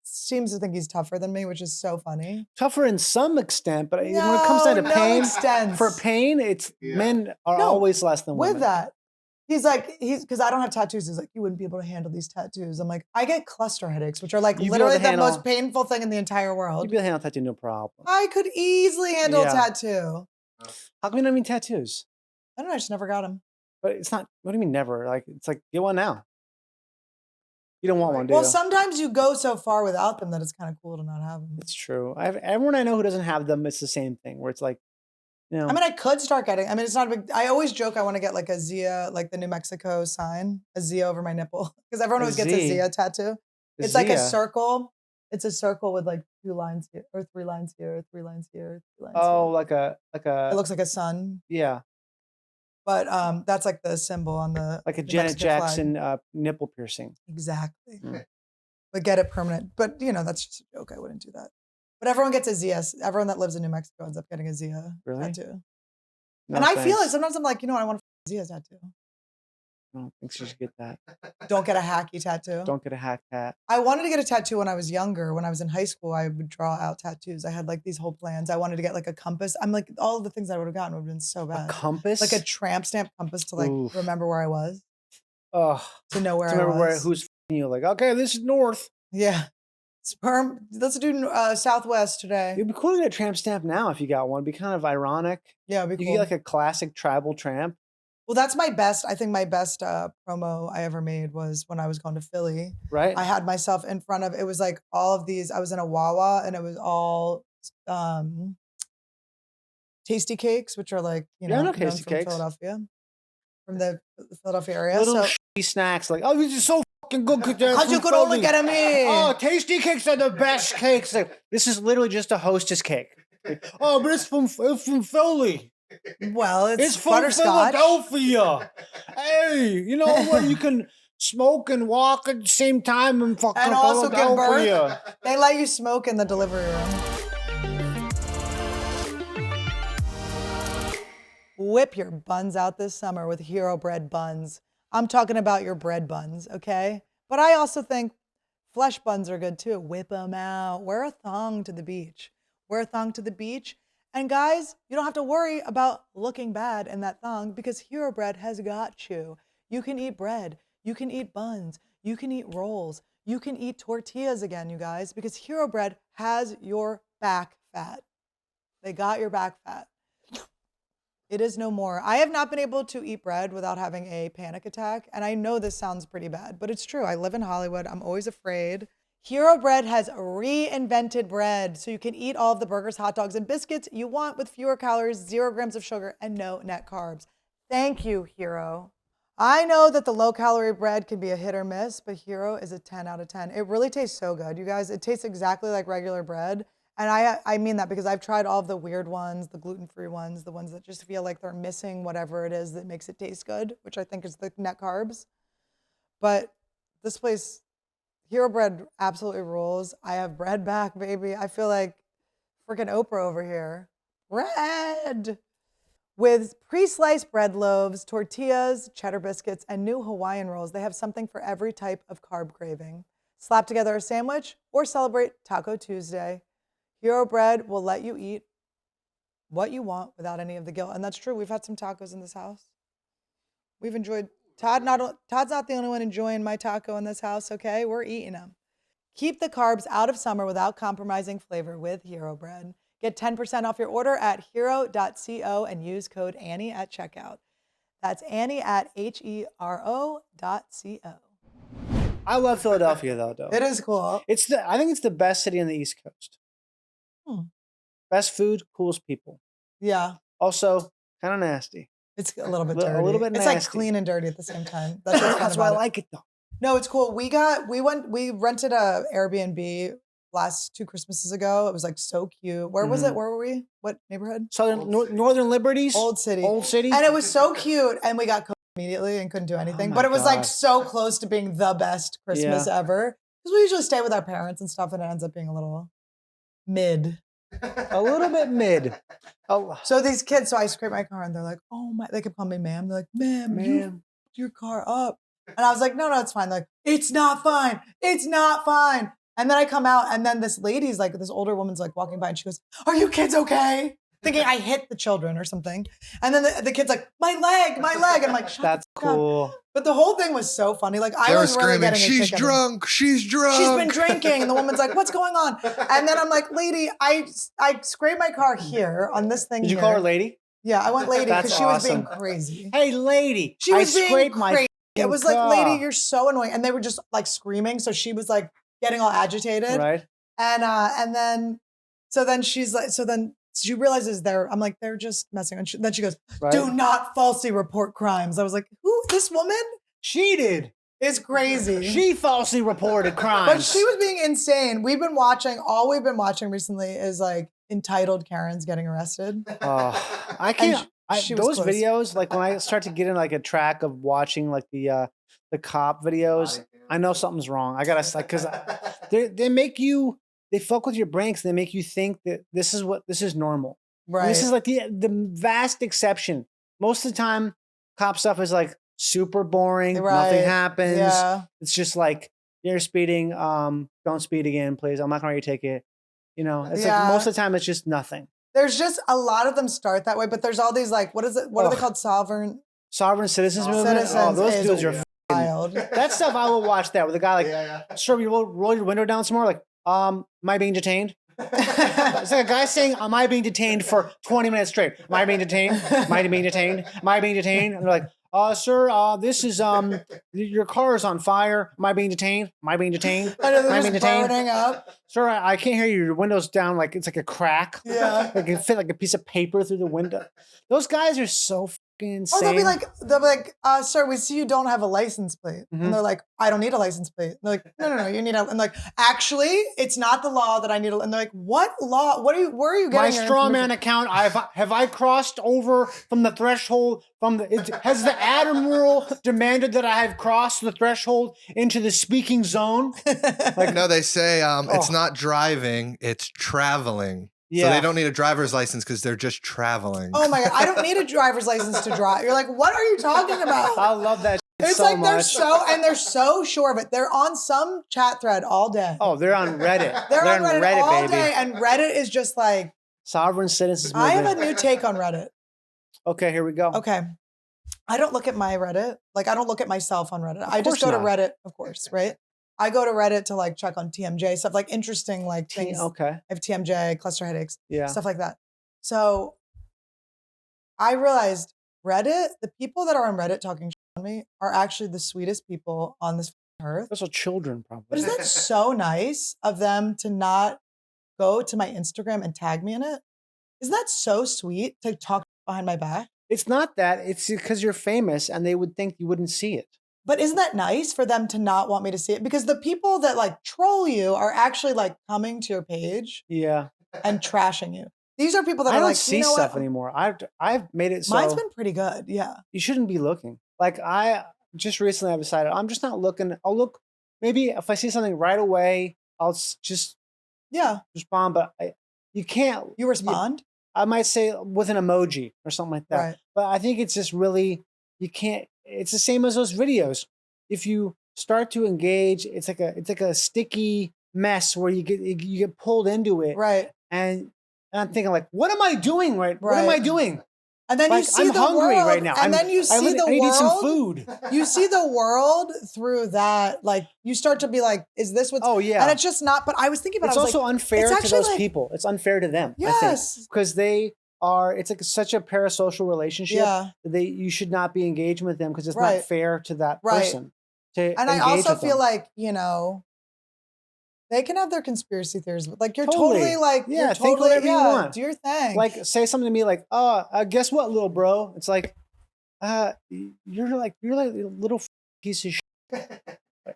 seems to think he's tougher than me, which is so funny. Tougher in some extent, but when it comes down to pain, extent. for pain, men are always less than women. With that. He's because I don't have tattoos. He's like, you wouldn't be able to handle these tattoos. I'm like, I get cluster headaches, which are like literally the most painful thing in the entire world. You'd be able to handle a tattoo, no problem. I could easily handle a tattoo. How come you don't mean tattoos? I don't know. I just never got them. But it's not, what do you mean never? Like, it's like, get one now. You don't want one, do you? Well, sometimes you go so far without them that it's kind of cool to not have them. It's true. Everyone I know who doesn't have them, it's the same thing where it's like, I mean, I could start getting, it's not a big, I always joke I want to get like a Zia, like the New Mexico sign, a Zia over my nipple. Because everyone always gets a Zia tattoo. It's like a circle. It's a circle with like 2 lines here, or 3 lines here, 3 lines here, 3 lines here. like a. It looks like a sun. Yeah. But that's like the symbol on the like a Janet Jackson nipple piercing. Exactly. But get it permanent. But that's just a joke. I wouldn't do that. But everyone gets a Zia. Everyone that lives in New Mexico ends up getting a Zia tattoo. No, and I feel it. Sometimes I'm like, I want a Zia tattoo. I don't think you should get that. Don't get a hacky tattoo. Don't get a hack tat. I wanted to get a tattoo when I was younger. When I was in high school, I would draw out tattoos. I had like these whole plans. I wanted to get like a compass. I'm like, all of the things I would have gotten would have been so bad. A compass? Like a tramp stamp compass to like remember where I was. Oh. To know where I was. Who's you. Like, okay, this is north. Yeah. Sperm. Let's do Southwest today. It'd be cool to get a tramp stamp now if you got one. It'd be kind of ironic. Yeah, it'd be cool. You get like a classic tribal tramp. Well, that's my best. I think my best promo I ever made was when I was going to Philly. Right. I had myself in front of, it was like all of these, I was in a Wawa and it was all tasty cakes, which are like, you Yeah, I know, know known tasty from cakes. Philadelphia, from the Philadelphia area. Little So shitty snacks like, oh, this is so fucking good. how'd you could only get me? Oh, tasty cakes are the best cakes. Like, this is literally just a Hostess cake. Oh, but it's from Philly. Well, It's from butterscotch. Philadelphia. Hey, you know what? You can smoke and walk at the same time and fucking And also give Philadelphia. birth. They let you smoke in the delivery room. Whip your buns out this summer with Hero Bread buns. I'm talking about your bread buns, okay? But I also think flesh buns are good too. Whip them out. Wear a thong to the beach. Wear a thong to the beach. And guys, you don't have to worry about looking bad in that thong because Hero Bread has got you. You can eat bread. You can eat buns. You can eat rolls. You can eat tortillas again, you guys, because Hero Bread has your back fat. They got your back fat. It is no more. I have not been able to eat bread without having a panic attack. And I know this sounds pretty bad, but it's true. I live in Hollywood. I'm always afraid. Hero Bread has reinvented bread. So you can eat all of the burgers, hot dogs, and biscuits you want with fewer calories, 0 grams of sugar, and no net carbs. Thank you, Hero. I know that the low-calorie bread can be a hit or miss, but Hero is a 10 out of 10. It really tastes so good, you guys. It tastes exactly like regular bread. And I mean that because I've tried all of the weird ones, the gluten-free ones, the ones that just feel like they're missing whatever it is that makes it taste good, which I think is the net carbs. But this place, Hero Bread absolutely rules. I have bread back, baby. I feel like freaking Oprah over here. Bread! With pre-sliced bread loaves, tortillas, cheddar biscuits, and new Hawaiian rolls, they have something for every type of carb craving. Slap together a sandwich or celebrate Taco Tuesday. Hero Bread will let you eat what you want without any of the guilt. And that's true. We've had some tacos in this house. We've enjoyed, Todd's not the only one enjoying my taco in this house, okay? We're eating them. Keep the carbs out of summer without compromising flavor with Hero Bread. Get 10% off your order at hero.co and use code Annie at checkout. That's Annie at HERO.co. I love Philadelphia though. It is cool. I think it's the best city on the East Coast. Best food, coolest people. Yeah. Also, kind of nasty. It's a little bit dirty. A little bit It's nasty. like clean and dirty at the same time. That's what's fun That's why I about it. like it though. No, it's cool. We rented a Airbnb last 2 Christmases ago. It was like so cute. Where was it? Where were we? What neighborhood? Northern Liberties. Old City. Old City. And it was so cute. And we got COVID immediately and couldn't do anything. my But it was like God. so close to being the best Christmas ever. Because we usually stay with our parents and stuff, and it ends up being a little mid. A little bit mid. Oh, So these kids, so I scrape my car and they're like, oh my, they could call me ma'am. They're like, ma'am, you man. f***ed your car up. And I was like, no, it's fine. They're like, it's not fine. It's not fine. And then I come out and then this lady's like, this older woman's like walking by and she goes, are you kids okay? Thinking I hit the children or something. And then the kid's like, my leg. And I'm like, shut That's the fuck up. cool. But the whole thing was so funny. Like I They were was really screaming, getting a she's kick out of it. drunk, she's drunk. She's been drinking. And the woman's like, what's going on? And then I'm like, lady, I scraped my car here on this thing. Did you here. call her lady? Yeah, I went lady because That's she was being awesome. crazy. Hey, lady. She was I being scraped my crazy. It was like, car. lady, you're so annoying. And they were just like screaming. So she was like getting all agitated. Right. And then she's like, so then she realizes I'm like, they're just messing. And then she goes, Right. do not falsely report crimes. I was like, who? This woman She did. is crazy. She falsely reported crimes. But she was being insane. All we've been watching recently is like entitled Karens getting arrested. I can't. she was Those close. videos, like when I start to get in like a track of watching like the cop videos, I know something's wrong. I gotta like because they make you they fuck with your brain 'cause they make you think that this is normal. Right. And this is like the vast exception. Most of the time, cop stuff is like super boring. Right. Nothing happens. Yeah. It's just like you're speeding. Don't speed again, please. I'm not gonna write your ticket. You know, it's Yeah. like most of the time it's just nothing. There's just a lot of them start that way, but there's all these like, what is it? What are they Ugh. called? Sovereign Sovereign citizens movement. Oh, citizens. those is dudes are wild. that stuff. I will watch that with a guy like, sir, you roll your window down some more. Like, am I being detained? It's like a guy saying, am I being detained for 20 minutes straight? Am I being detained? Am I being detained? Am I being detained? And they're like, Sir, this is your car is on fire. Am I being detained? Am I being detained? I know Am I they're being just detained? burning up. Sir, I can't hear you. Your window's down like it's like a crack. Yeah. Like it fit like a piece of paper through the window. Those guys are so fucking insane. Or they'll be like, sir, we see you don't have a license plate. Mhm. And they're like, I don't need a license plate. They're like, no, you need a, and like, actually, it's not the law that I need. And they're like, what law? Where are you My getting your straw man information? account. Have I crossed over from the threshold? Has the admiral demanded that I have crossed the threshold into the speaking zone? Like, no, they say it's Oh. not driving, it's traveling. So Yeah. they don't need a driver's license because they're just traveling. Oh my God, I don't need a driver's license to drive. You're like, what are you talking about? I love that. It's so like much. they're so sure of it. They're on some chat thread all day. Oh, they're on Reddit. They're on Reddit all baby. day, and Reddit is just like, Sovereign citizens I have movement. a new take on Reddit. Okay, here we go. Okay. I don't look at my Reddit. Like, I don't look at myself on Reddit. I just course go to not. Reddit, of course, right? I go to Reddit to like check on TMJ stuff, like interesting like things. Okay. I have TMJ, cluster headaches, Yeah. stuff like that. So I realized Reddit, the people that are on Reddit talking shit on me are actually the sweetest people on this earth. Those are children, But probably. isn't that so nice of them to not go to my Instagram and tag me in it? Isn't that so sweet to talk behind my back? It's not that. It's because you're famous and they would think you wouldn't see it. But isn't that nice for them to not want me to see it? Because the people that like troll you are actually like coming to your page Yeah. and trashing you. These are people that I are don't like, see you know stuff what? anymore. I've made it so Mine's been pretty good. Yeah. you shouldn't be looking. Like I just recently I've decided I'm just not looking. I'll look maybe if I see something right away, I'll just Yeah. respond. But you can't. You respond? I might say with an emoji or something like that. Right. But I think it's just really you can't. It's the same as those videos. If you start to engage, it's like a sticky mess where you get pulled into it. Right. And I'm thinking like, what am I doing? Right? What am I Right. doing? And then Like, you see I'm the hungry world, right now. and then you I see the need to eat some world. food. You see the world through that. Like you start to be like, is this what's Oh yeah. and it's just not, but I was thinking about It's it. I was also like, unfair it's to actually those like- people. It's unfair to them. yes. Because they are. It's like such a parasocial relationship. Yeah. You should not be engaging with them because it's Right. not fair to that Right. person. To And I engage also with feel them. like, you know, they can have their conspiracy theories. Like you're Totally. totally like, Yeah, you're think totally, whatever you yeah, want. do your thing. like say something to me like, "Oh, guess what, little bro?" It's like, you're like a little piece of shit.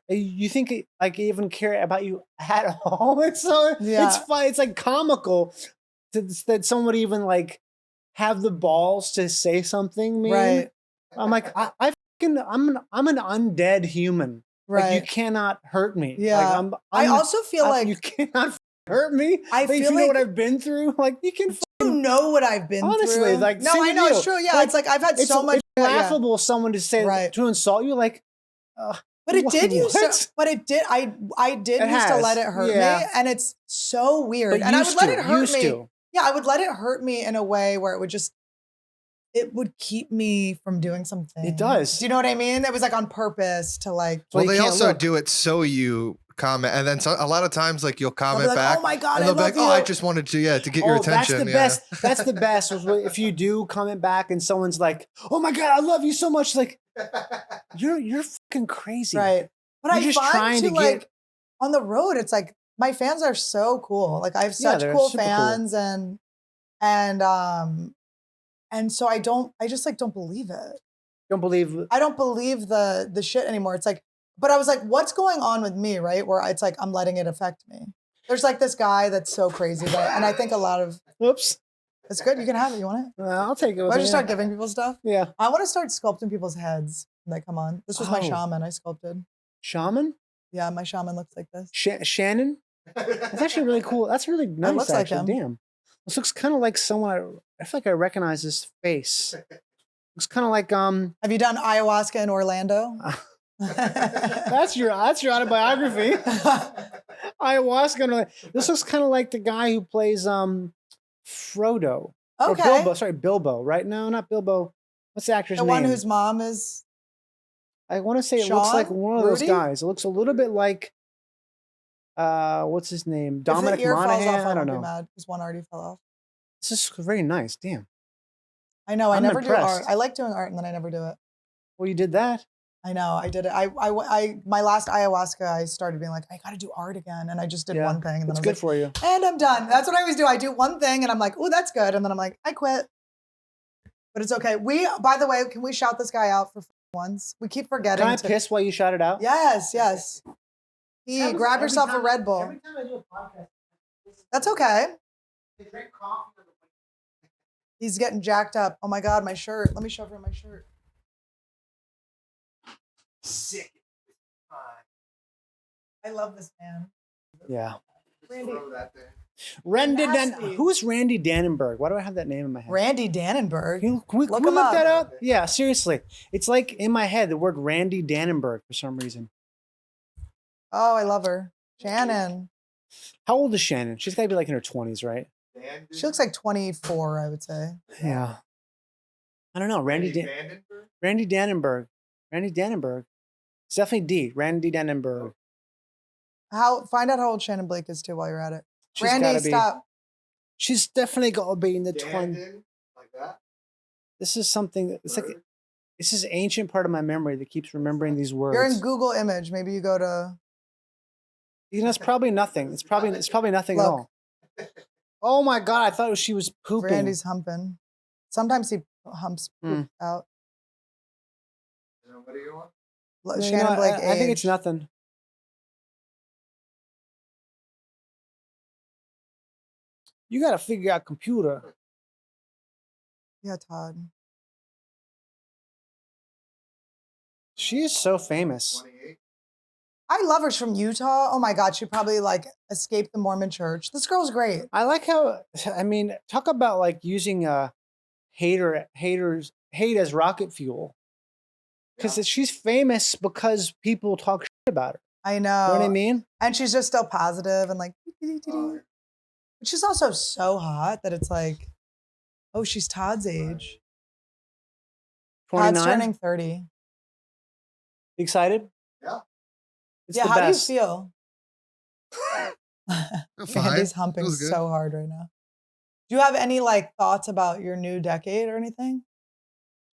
You think I even care about you at all? It's so Yeah. it's fun. It's like comical that someone would even like have the balls to say something mean. right. I'm like, I'm an undead human. Like Right. you cannot hurt me. Yeah. Like, I also feel like you cannot hurt me. I Like, if feel you know what like- I've been through. Like you can. you know what I've been Honestly, through. like, no, same I with know you. it's true. Yeah, Like, it's like I've had It's so much. It's yeah. laughable. Someone to say Right. to insult you. Like, But it did What? used to, but it did. I did It used to has, let it hurt yeah. me, and it's so weird. but And I would used let to, it hurt used me. to. Yeah, I would let it hurt me in a way where it would keep me from doing something. It does. Do you know what I mean? It was like on purpose to like. Well, Well, you they can't also look. do it so you comment, and then a lot of times, like you'll I'll comment be like, back, oh my god, and I they'll be love like, you. "Oh, I just wanted to, to get your attention." That's the yeah. best. That's the best. Was if you do comment back and someone's like, "Oh my god, I love you so much." Like, you're fucking crazy. Right. But You're I just find trying to to like get- on the road, it's like my fans are so cool. Like I have Yeah, such they're cool super cool. fans and so I just like don't believe it. Don't believe. I don't believe the shit anymore. It's like, but I was like, what's going on with me, right? Where it's like I'm letting it affect me. There's like this guy that's so crazy, and I think a lot of Oops. it's good. You can have it. You want it? I'll take it. I With me, just start giving people stuff. Yeah. I want to start sculpting people's heads when they come on. This was my Oh. shaman I sculpted. Shaman. Yeah, my shaman looks like this. Shannon. That's actually really cool. That's really nice. looks like actually. him. Damn. This looks kind of like someone. I feel like I recognize this face. Looks kind of like Have you done ayahuasca in Orlando? That's your autobiography. Ayahuasca. This looks kind of like the guy who plays Frodo. Or Okay. Bilbo. Sorry, Bilbo. Right? No, not Bilbo. What's the actor's The name? one whose mom is I want to say it looks Sean? like one of those Rudy? guys. It looks a little bit like what's his name? Dominic if the ear Monaghan. falls off, I don't won't know. be mad because one already fell off. This is very nice. Damn. I know. I I'm never do impressed. art. I like doing art and then I never do it. Well, you did that. I know. I did it. My last ayahuasca, I started being like, I got to do art again. And I just did one thing. And then It's I was good like, for you. and I'm done. That's what I always do. I do one thing and I'm like, oh, that's good. And then I'm like, I quit. But it's okay. By the way, can we shout this guy out for once? We keep forgetting. Can I piss while you shout it out? Yes, yes. Grab yourself a Red Bull. Every time I do a podcast, That's okay. they drink coffee. He's getting jacked up. Oh my God, my shirt. Let me show him my shirt. Sick. I love this man. Yeah. Randy. Throw that thing. Nasty. Who's Randy Dannenberg? Why do I have that name in my head? Randy Dannenberg. Can we Look look him that up. up? Yeah, seriously. It's like in my head, the word Randy Dannenberg for some reason. Oh, I love her. Shannon. How old is Shannon? She's got to be like in her 20s, right? She looks like 24, I would say. Yeah. I don't know. Randy Dannenberg. Randy Dannenberg. It's definitely D. Randy Dannenberg. Find out how old Shannon Blake is too while you're at it. She's Randy, gotta be- stop. She's definitely got to be in the 20s. Dandon, like that. This is something, it's like, this is ancient part of my memory that keeps remembering these words. You're in Google Image. Maybe you go to. You know, it's probably nothing. It's probably nothing at Look. all. Oh my God, I thought she was pooping. Randy's humping. Sometimes he humps poop out. What do you want? No, you know, Shannon Blake. I think it's age. nothing. You got to figure out computer. Yeah, Todd. She is so famous. 28. I love her. She's from Utah. Oh my God, she probably like escaped the Mormon church. This girl's great. I like how, I mean, talk about like using hate as rocket fuel. Because she's famous because people talk shit about her. I know. You know what I mean? And she's just still positive and like. But she's also so hot that it's like, oh, she's Todd's age. Todd's 29. turning 30. Excited? Yeah. It's Yeah, the how best. do you feel? Fine. Randy's It humping was good. so hard right now. Do you have any like thoughts about your new decade or anything?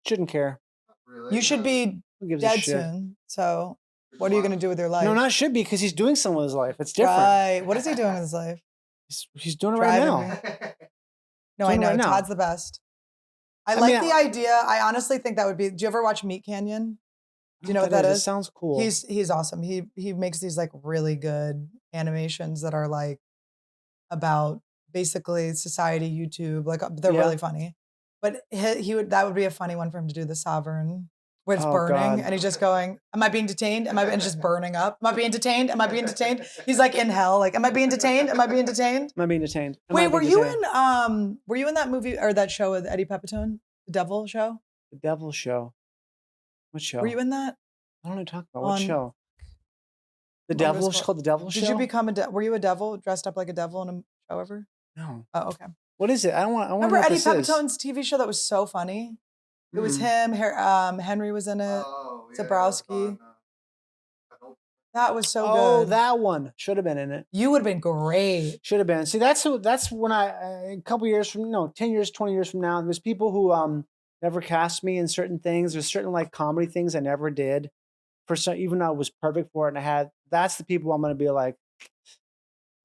Shouldn't care. Really? You should be Who gives a dead shit? soon. So what are you going to do with your life? No, not should be because he's doing something with his life. It's different. Right. What is he doing with his life? He's doing it right Driving now. me. No, I Doing it know. right now. Todd's the best. I I like mean, the idea. I honestly think that would be. Do you ever watch Meat Canyon? Do you know what that It is? sounds cool. He's awesome. He makes these like really good animations that are like about basically society, YouTube. Like they're Yeah. really funny. But that would be a funny one for him to do, the Sovereign, where it's Oh, burning God. and he's just going, "Am I being detained? And it's just burning up. Am I being detained? Am I being detained?" He's like in hell. Like, "Am I being detained? Am I being detained?" Am I being detained? Am I Wait, being were you detained? in that movie or that show with Eddie Pepitone, The Devil Show? The Devil Show? What show? Were you in that? I don't know what you're talking about. What on- show? The What was Devil? it It's called? called The Devil Show? Did you become were you a devil dressed up like a devil in a show ever? No. Oh, okay. What is it? I want to know Remember what Eddie this is. Pepitone's TV show that was so funny? It was him. Henry was in it. Oh, Zabrowski. That was so Oh, good. that one. Should have been in it. You would have been great. Should have been. See, that's when a couple years from, 10 years, 20 years from now, there's people who never cast me in certain things. There's certain like comedy things I never did. Even though I was perfect for it and that's the people I'm going to be like,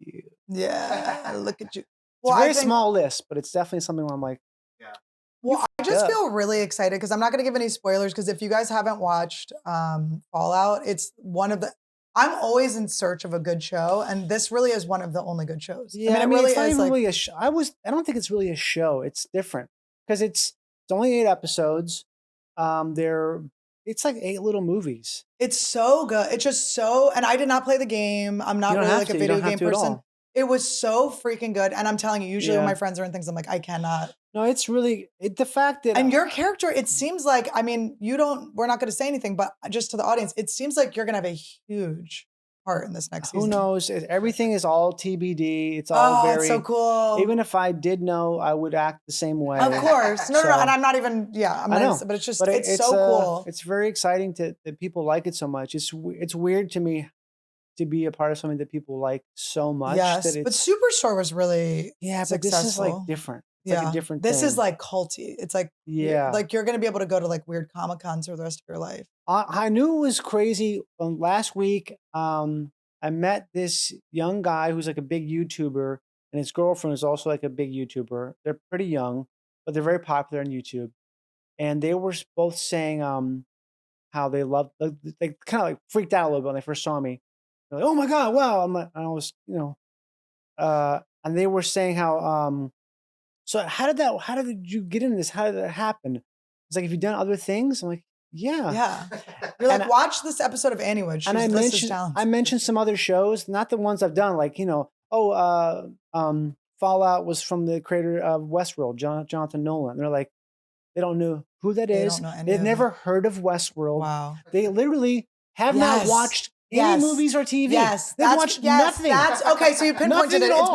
yeah. Yeah, look at you. It's a I very think- small list, but it's definitely something where I'm like, Well, I just up. feel really excited because I'm not going to give any spoilers because if you guys haven't watched Fallout, it's one of the. I'm always in search of a good show, and this really is one of the only good shows. yeah, it really it's not is even like. really a show. I don't think it's really a show. It's different because it's only 8 episodes. It's like 8 little movies. It's so good. It's just so, and I did not play the game. I'm not You don't really have like a to. You video don't have game to at person. all. It was so freaking good, and I'm telling you, usually when Yeah. my friends are in things, I'm like, I cannot. No, it's really the fact that And your character, it seems like, I mean, we're not going to say anything, but just to the audience, it seems like you're going to have a huge part in this next who season. knows? Everything is all TBD. It's all Oh, very. it's so cool. Even if I did know, I would act the same way. Of course. No, So- and I'm not even, I'm I not, know, but it's just, But it's so cool. It's very exciting that people like it so much. It's weird to me to be a part of something that people like so much. Yes, that but it's, Superstore was really yeah, but this is successful. like different. It's like a different This thing. is like culty. It's like, Yeah. like you're going to be able to go to like weird Comic Cons for the rest of your life. I knew it was crazy. Last week, I met this young guy who's like a big YouTuber, and his girlfriend is also like a big YouTuber. They're pretty young, but they're very popular on YouTube. And they were both saying how they loved, they kind of like freaked out a little bit when they first saw me. They're like, oh my God, wow. I'm like, I was, and they were saying how, so how did you get into this? How did that happen? It's like, have you done other things? I'm like, yeah. Yeah. You're like, And watch this episode of Anniewood. And I mentioned some other shows, not the ones I've done, like, Fallout was from the creator of Westworld, Jonathan Nolan. They're like, they don't know who that They is. don't know any They've of never heard of Westworld. Wow. They literally have not Yes. watched Yes. any movies or TV. Yes. They've watched nothing. That's okay. So you pinpointed Nothing it. at It's all.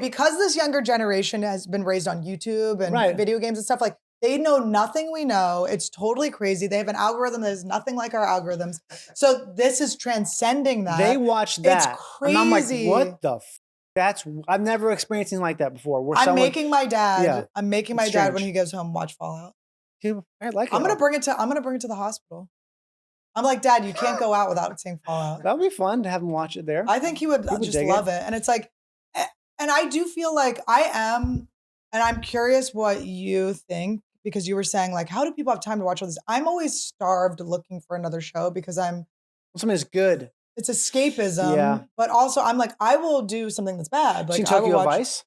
because this younger generation has been raised on YouTube and Right. video games and stuff, like they know nothing we know. It's totally crazy. They have an algorithm that is nothing like our algorithms. So this is transcending that. They watched that. It's And I'm like, crazy. what the I've never experienced anything like that before. Where I'm someone, making my dad. Yeah. I'm making my It's dad when strange. he goes home watch Fallout. I like it. I'm gonna bring it to the hospital. I'm like, Dad, you can't go out without seeing Fallout. That would be fun to have him watch it there. I think he would just dig love it. And it's like, and I do feel like I am, and I'm curious what you think, because you were saying like, how do people have time to watch all this? I'm always starved looking for another show because Something that's good. it's escapism. Yeah. But also I'm like, I will do something that's bad. Like Seen I will Tokyo watch. Vice?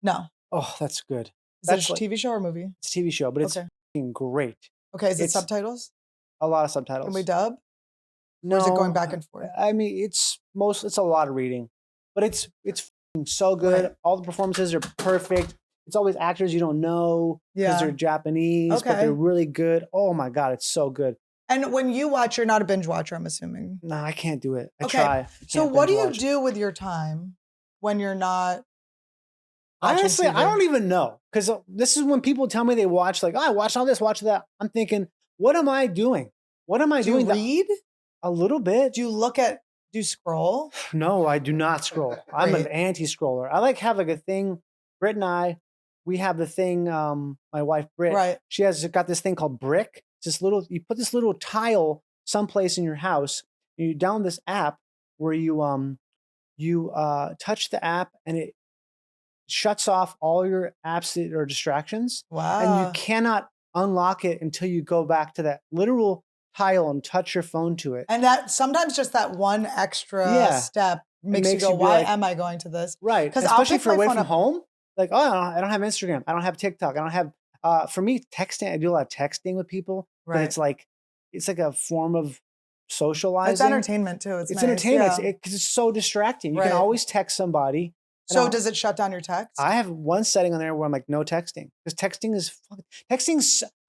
No. Oh, that's good. Is that That's a like- TV show or movie? It's a TV show, but it's Okay. fucking great. Okay. Is it it's- subtitles? A lot of subtitles. Can we dub? No, Or is it going back and forth? I mean, it's a lot of reading, but it's fucking so good. Right. All the performances are perfect. It's always actors you don't know because Yeah. they're Japanese, but Okay. they're really good. Oh my God, it's so good. And when you watch, you're not a binge watcher, I'm assuming. No, I can't do it. I Okay, try. I So can't what do binge you watch. do with your time when you're not watching Honestly, TV? I don't even know, because this is when people tell me they watch, like, oh, I watched all this, watch that. I'm thinking, what am I doing? What am I Do you doing? read? A little bit. Do you scroll? No, I do not scroll. I'm an Great. anti-scroller. I have like a thing. Britt and I, we have the thing. My wife Britt, Right. she has got this thing called Brick. It's this little. You put this little tile someplace in your house. And you download this app where you touch the app and it shuts off all your apps that are distractions, Wow. and you cannot unlock it until you go back to that literal tile and touch your phone to it. And that sometimes just that one extra Yeah. step makes you makes go, you be why like- am I going to this? Right. 'Cause I'll Especially pick if you're my away phone from up- home. Like, oh, I don't have Instagram. I don't have TikTok. I don't have, for me, texting, I do a lot of texting with people, but Right. it's like a form of socializing. It's entertainment too. It's It's nice. entertainment. Yeah. Because it's so distracting. You Right. can always text somebody. and So I'll- does it shut down your text? I have one setting on there where I'm like, no texting. Because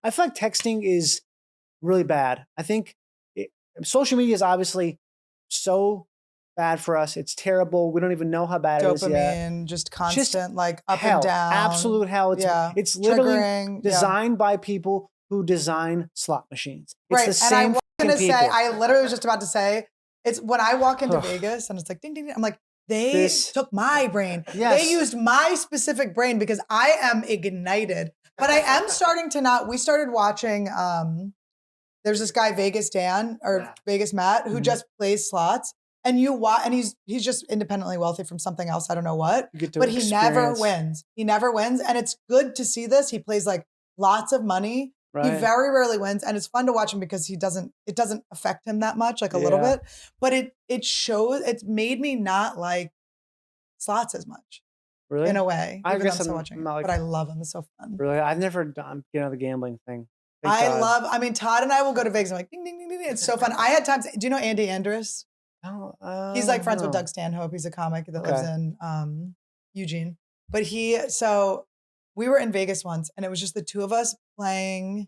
I feel like texting is really bad. I think social media is obviously so bad for us. It's terrible. We don't even know how bad it is yet. Dopamine, just constant, like up Hell, and down. absolute hell. Yeah. It's literally Triggering. Yeah. designed by people who design slot machines. It's Right. the And I same was fucking gonna say, people. I literally was just about to say, it's when I walk into Ugh. Vegas and it's like ding ding ding. I'm like, they This- took my brain. Yes. They used my specific brain because I am ignited. But I am starting to not. We started watching. There's this guy Vegas Dan or Yeah. Vegas Matt who Mhm. just plays slots, and you watch, and he's just independently wealthy from something else. I don't know what. You get to But he never experience, wins. He never wins, and it's good to see this. He plays like lots of money. Right? He very rarely wins, and it's fun to watch him because it doesn't affect him that much, like a little Yeah. bit. But it's made me not like slots as much really? in a way. I even though guess I'm still I'm watching, not like- but I love him. It's so fun. Really? I've never done the gambling thing. Thank I God. love. I mean, Todd and I will go to Vegas. I'm like, ding, ding, ding, ding. It's so fun. I had times. Do you know Andy Andrus? Oh, He's like friends with no. Doug Stanhope. He's a comic that lives Okay. in Eugene. But so we were in Vegas once, and it was just the two of us playing.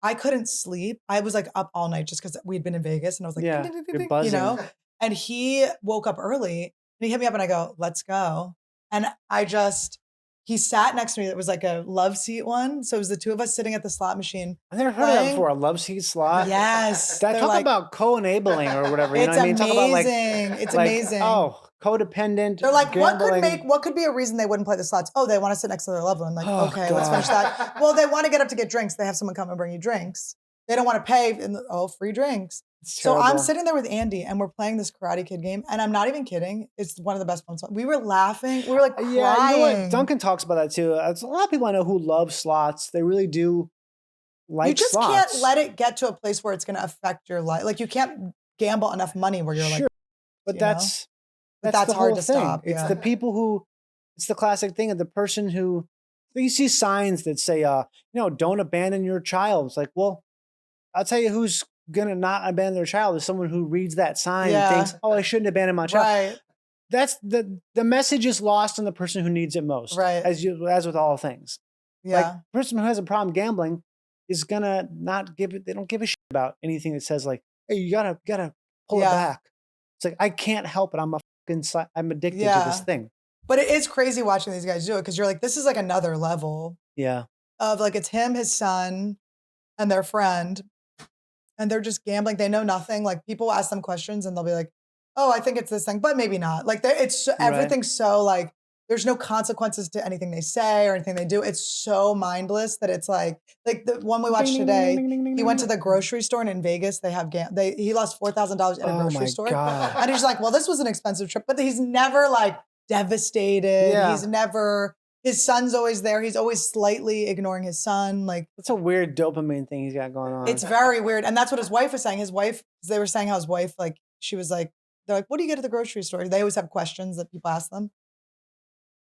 I couldn't sleep. I was like up all night just because we'd been in Vegas, and I was like, Yeah, ding, ding, ding, you're ding, buzzing. you know. And he woke up early, and he hit me up, and I go, "Let's go." And he sat next to me. It was like a love seat one, so it was the two of us sitting at the slot machine. I've never heard of that playing- before. A love seat slot. Yes, That they're talk like, about co-enabling or whatever. You know it's what I mean? Talk about like, amazing. It's like, amazing. oh codependent. They're like, gambling. what could be a reason they wouldn't play the slots? Oh, they want to sit next to their loved one. Like, Oh, okay, let's God. finish that. Well, they want to get up to get drinks. They have someone come and bring you drinks. They don't want to pay. Free drinks. It's So I'm terrible. sitting there with Andy and we're playing this Karate Kid game. And I'm not even kidding. It's one of the best ones. We were laughing. We were like crying. Yeah, you know what? Duncan talks about that too. There's a lot of people I know who love slots. They really do like you just slots. can't let it get to a place where it's going to affect your life. Like you can't gamble enough money where you're Sure. like, But you know? that's That's the hard whole to thing. stop, It's yeah. the people who, it's the classic thing of the person who, you see signs that say, don't abandon your child. It's like, well, I'll tell you who's gonna not abandon their child is someone who reads that sign Yeah. and thinks, oh, I shouldn't abandon my child. right. That's the message is lost on the person who needs it most. Right. As with all things. Yeah. Like the person who has a problem gambling is gonna not give it. They don't give a shit about anything that says like, "Hey, you gotta pull it Yeah. back." It's like I can't help it. I'm addicted to Yeah. this thing. But it is crazy watching these guys do it because you're like, this is like another level Yeah, of like, it's him, his son, and their friend. And they're just gambling. They know nothing. Like people ask them questions and they'll be like, oh, I think it's this thing, but maybe not. Like everything's so like, there's no consequences to anything they say or anything they do. It's so mindless that it's like the one we watched today, he went to the grocery store and in Vegas, they have he lost $4,000 in a Oh grocery my store. God. And he's like, well, this was an expensive trip, but he's never like devastated. Yeah. He's never, his son's always there. He's always slightly ignoring his son. Like That's a weird dopamine thing he's got going on. it's very weird. And that's what his wife was saying. They were saying how his wife, like, she was like, they're like, what do you get at the grocery store? They always have questions that people ask them.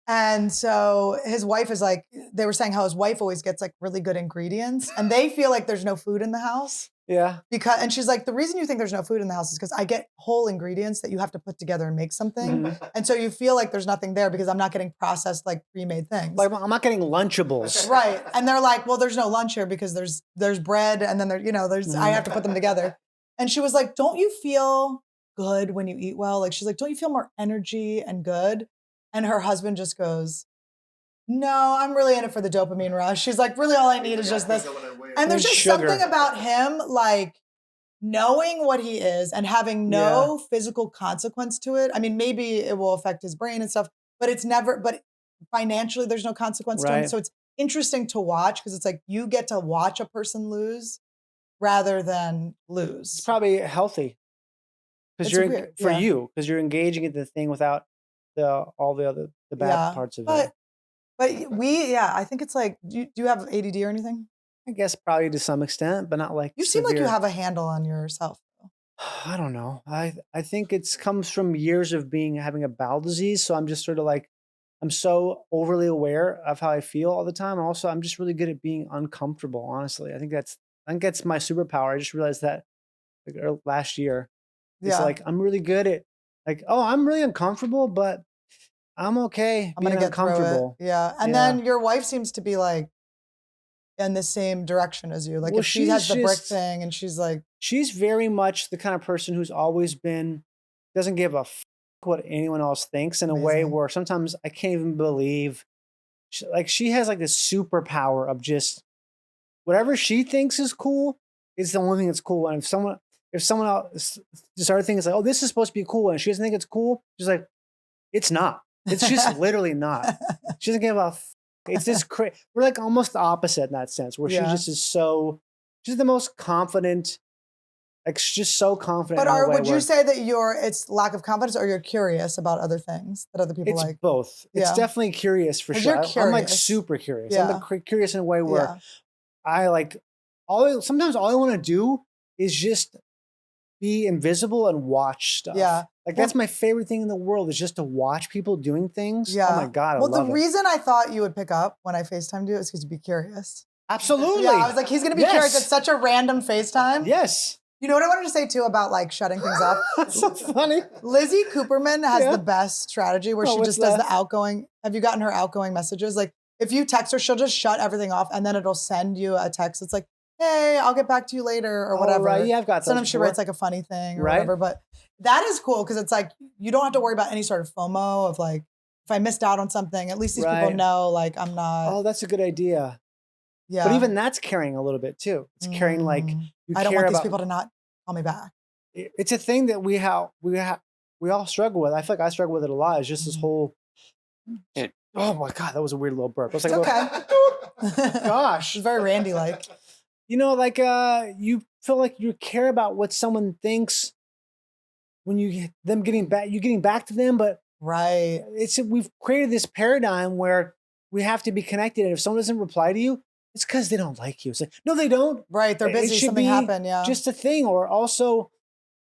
And so his wife is like, they were saying how his wife always gets like really good ingredients and they feel like there's no food in the house. Yeah. And she's like, the reason you think there's no food in the house is because I get whole ingredients that you have to put together and make something. Mhm. And so you feel like there's nothing there because I'm not getting processed like pre-made things. Like I'm not getting Lunchables. Right. And they're like, well, there's no lunch here because there's bread and then I have to put them together. And she was like, don't you feel good when you eat well? Like, she's like, don't you feel more energy and good? And her husband just goes, no, I'm really in it for the dopamine rush. She's like, really all I need is just this. And there's just Sugar. something about him like knowing what he is and having no physical consequence to it. I mean, maybe it will affect his brain and stuff, but but financially there's no consequence to him. Right. So it's interesting to watch because it's like you get to watch a person lose rather than lose. It's probably healthy. It's Because weird, for yeah. you, because you're engaging in the thing without all the bad parts of it. But I think it's like, do you have ADD or anything? I guess probably to some extent, but not like You seem like you severe. have a handle on yourself. I don't know. I think it comes from years of having a bowel disease. So I'm just sort of like, I'm so overly aware of how I feel all the time. And also, I'm just really good at being uncomfortable. Honestly, I think that's my superpower. I just realized that like last year. It's Yeah. like I'm really good at like, oh, I'm really uncomfortable, but I'm okay. I'm gonna being get through it. uncomfortable. Yeah. And Yeah. then your wife seems to be like in the same direction as you. Like Well, if she has she's the brick just- thing and she's like, She's very much the kind of person who's always been doesn't give a what anyone else thinks in a way Amazing. where sometimes I can't even believe she has like this superpower of just whatever she thinks is cool is the only thing that's cool. And if someone else just other things like, oh, this is supposed to be cool, and she doesn't think it's cool, she's like, it's not. It's just literally not. She doesn't give a it's just crazy. We're like almost the opposite in that sense, where she Yeah. just is she's the most confident, like she's just so confident. but in a way would you where say that it's lack of confidence or you're curious about other things that other people it's like? both? It's Yeah. definitely curious for 'Cause sure. you're I'm like curious. super curious. Yeah. I'm like curious in a way where Yeah. I like sometimes all I want to do is just be invisible and watch stuff. Yeah. Like Well- that's my favorite thing in the world is just to watch people doing things. Yeah. Oh my God. I Well, love the it. reason I thought you would pick up when I FaceTimed you is because you'd be curious. Absolutely. Yeah, I was like, he's gonna be curious. It's such a random FaceTime. Yes. You know what I wanted to say too about like shutting things off? That's so funny. Lizzie Cooperman has Yeah. the best strategy where Oh, she what's just does that? the outgoing. Have you gotten her outgoing messages? Like if you text her, she'll just shut everything off and then it'll send you a text. It's like, hey, I'll get back to you later or whatever. Oh, right. Yeah, I've got those. Sometimes she before. writes like a funny thing or Right. whatever. But that is cool because it's like you don't have to worry about any sort of FOMO of like if I missed out on something. At least these people Right. know like I'm not. Oh, that's a good idea. Yeah. But even that's carrying a little bit too. It's carrying like Mm. you I don't care want these about people to not call me back. it's a thing that we have we all struggle with. I feel like I struggle with it a lot. It's just this whole. Oh my god, that was a weird little burp. It was like It's a little, okay. gosh. It's very Randy-like. You know, like you feel like you care about what someone thinks when you get them getting back. You getting back to them, but Right. we've created this paradigm where we have to be connected, and if someone doesn't reply to you, it's because they don't like you. It's like, no, they don't. Right. They're It busy. should Something be happened. Yeah. Just a thing, or also,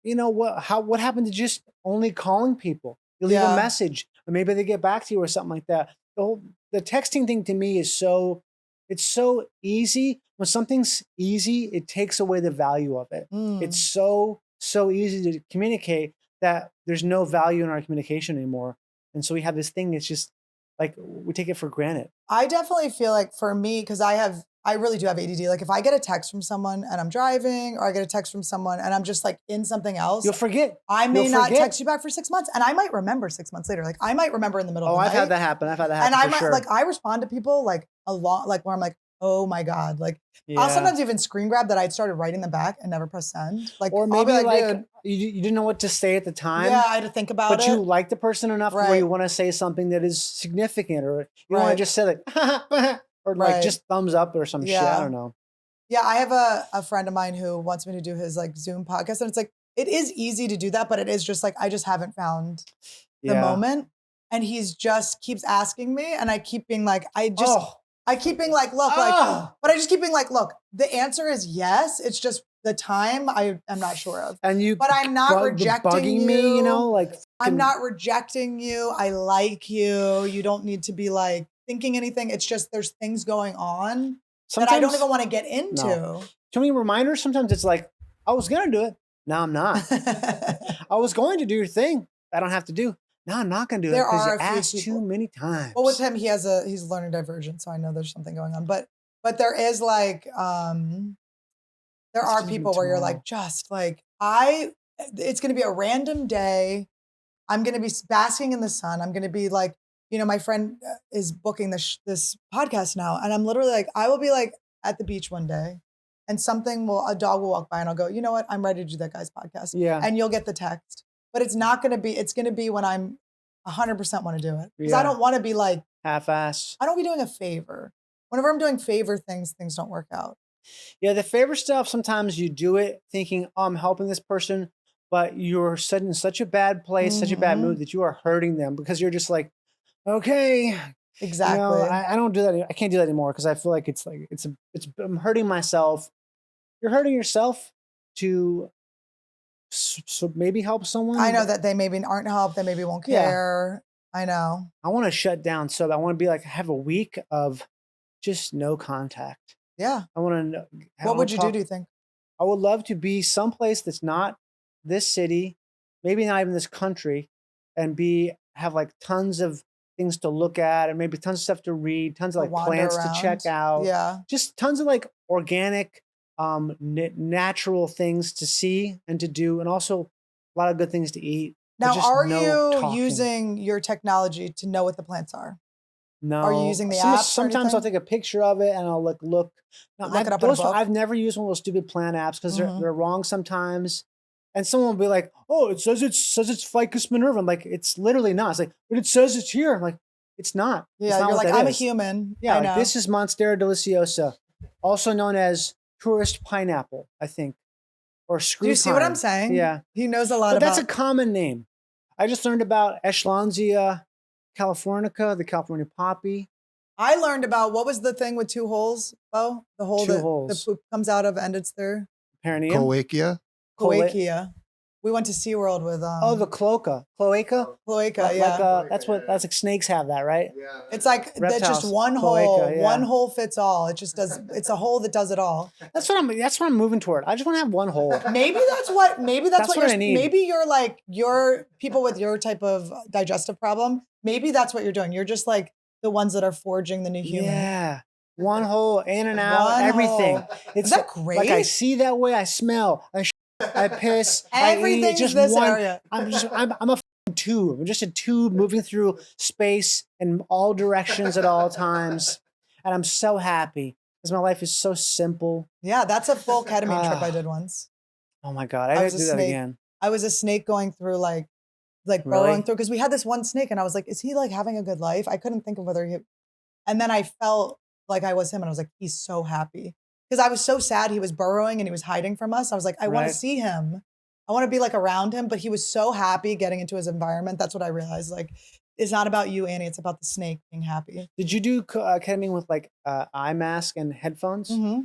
you know what happened to just only calling people? You leave Yeah. a message, or maybe they get back to you or something like that. The texting thing to me is it's so easy. When something's easy, it takes away the value of it. Mm. It's so easy to communicate that there's no value in our communication anymore. And so we have this thing that's just like we take it for granted. I definitely feel like for me, because I really do have ADD. Like if I get a text from someone and I'm driving, or I get a text from someone and I'm just like in something else, You'll forget. I may You'll not forget. text you back for 6 months, and I might remember 6 months later. Like I might remember in the middle Oh, of the I've night. had that happen. I've had that happen And I for might sure. like I respond to people like a lot, like where I'm like, oh my God. Like I'll Yeah. sometimes even screen grab that I'd started writing them back and never press send. Like Or I'll maybe be like dude, you didn't know what to say at the time. yeah, I had to think about But it. you like the person enough where Right. you want to say something that is significant, or you want Right. to just say like, or like Right. just thumbs up or some shit. Yeah. I don't know. Yeah, I have a friend of mine who wants me to do his like Zoom podcast, and it's like it is easy to do that, but it is just like I just haven't found the Yeah. moment, and he's just keeps asking me, and I keep being like, I keep being like, look, Oh. but I just keep being like, look, the answer is yes. It's just the time I'm not sure of, And you, but I'm not rejecting bugging me, you know, like I'm fucking- not rejecting you. I like you. You don't need to be like thinking anything. It's just there's things going on that I don't even want to get into. Too many reminders. Sometimes it's like, I was gonna do it. Now I'm not. I was going to do your thing. I don't have to do. Now I'm not gonna do it There because are you a few asked people. too many times. Well, with him, he's learning divergent, so I know there's something going on. But there is like there Let's are do it people where you're tomorrow. like, just like it's gonna be a random day. I'm gonna be basking in the sun. I'm gonna be like, you know, my friend is booking this podcast now, and I'm literally like, I will be like at the beach one day, and a dog will walk by, and I'll go, you know what, I'm ready to do that guy's podcast. Yeah. And you'll get the text, but it's not gonna be. It's gonna be when I'm 100% want to do it, because I Yeah. don't want to be like, half-ass. I don't be doing a favor. Whenever I'm doing favor things don't work out. Yeah, the favor stuff, sometimes you do it thinking, oh, I'm helping this person, but you're in such a bad place, such a bad Mhm. mood that you are hurting them because you're just like, okay. Exactly. You know, I don't do that. I can't do that anymore because I feel like I'm hurting myself. You're hurting yourself to so maybe help someone. I know that they maybe aren't helped. They maybe won't Yeah. care. I know. I want to shut down. So I want to be like, have a week of just no contact. Yeah. I want to. What would you do you think? I would love to be someplace that's not this city, maybe not even this country, and have like tons of things to look at, and maybe tons of stuff to read, tons of To like wander plants to check around. out. Yeah. Just tons of like organic, natural things to see and to do, and also a lot of good things to eat. but Now, just are no you talking. using your technology to know what the plants are? No. Are you using the apps or Sometimes I'll anything? take a picture of it and I'll look. No, Look it up in a book? I've never used one of those stupid plant apps because Mhm. they're wrong sometimes. And someone will be like, "Oh, it says it's Ficus minerva." I'm like, "It's literally not." It's like, "But it says it's here." I'm like, "It's not." It's Yeah. not You're what like, that I'm a is." human. Yeah, I like, know. this is Monstera deliciosa, also known as tourist pineapple, I think, or screw. Do you see what I'm pine. saying? Yeah, He knows a lot but about. that's a common name. I just learned about Eschlanzia californica, the California poppy. I learned about what was the thing with two holes, Bo? The hole Two that holes. the poop comes out of and it's there. Perineum. Cloacia. Cloacia. We went to SeaWorld with Oh, the cloaca. Cloaca? cloaca, Like, yeah. that's like snakes have that, right? Yeah. It's like that's Reptiles, just one cloaca, hole. yeah. One hole fits all. It just does. It's a hole that does it all. That's what I'm moving toward. I just want to have one hole. Maybe that's what. Maybe that's That's what what I you're. need. Maybe you're like your people with your type of digestive problem. Maybe that's what you're doing. You're just like the ones that are forging the new human. Yeah. One hole, in and out, One everything. hole. It's Is that great? like I see that way, I smell, I piss, I eat. Everything's It's just this one. area. I'm a fucking tube. I'm just a tube moving through space in all directions at all times. And I'm so happy because my life is so simple. Yeah, that's a full ketamine trip I Ah. did once. Oh my God. I I was didn't a do that snake. again. I was a snake going through like like Really? burrowing through. Because we had this one snake, and I was like, is he like having a good life? I couldn't think of whether he. And then I felt like I was him, and I was like, he's so happy. Because I was so sad he was burrowing and he was hiding from us. I was like, I want to Right. see him. I want to be like around him. But he was so happy getting into his environment. That's what I realized. Like, it's not about you, Annie. It's about the snake being happy. Did you do ketamine with like eye mask and headphones? Mm-hmm.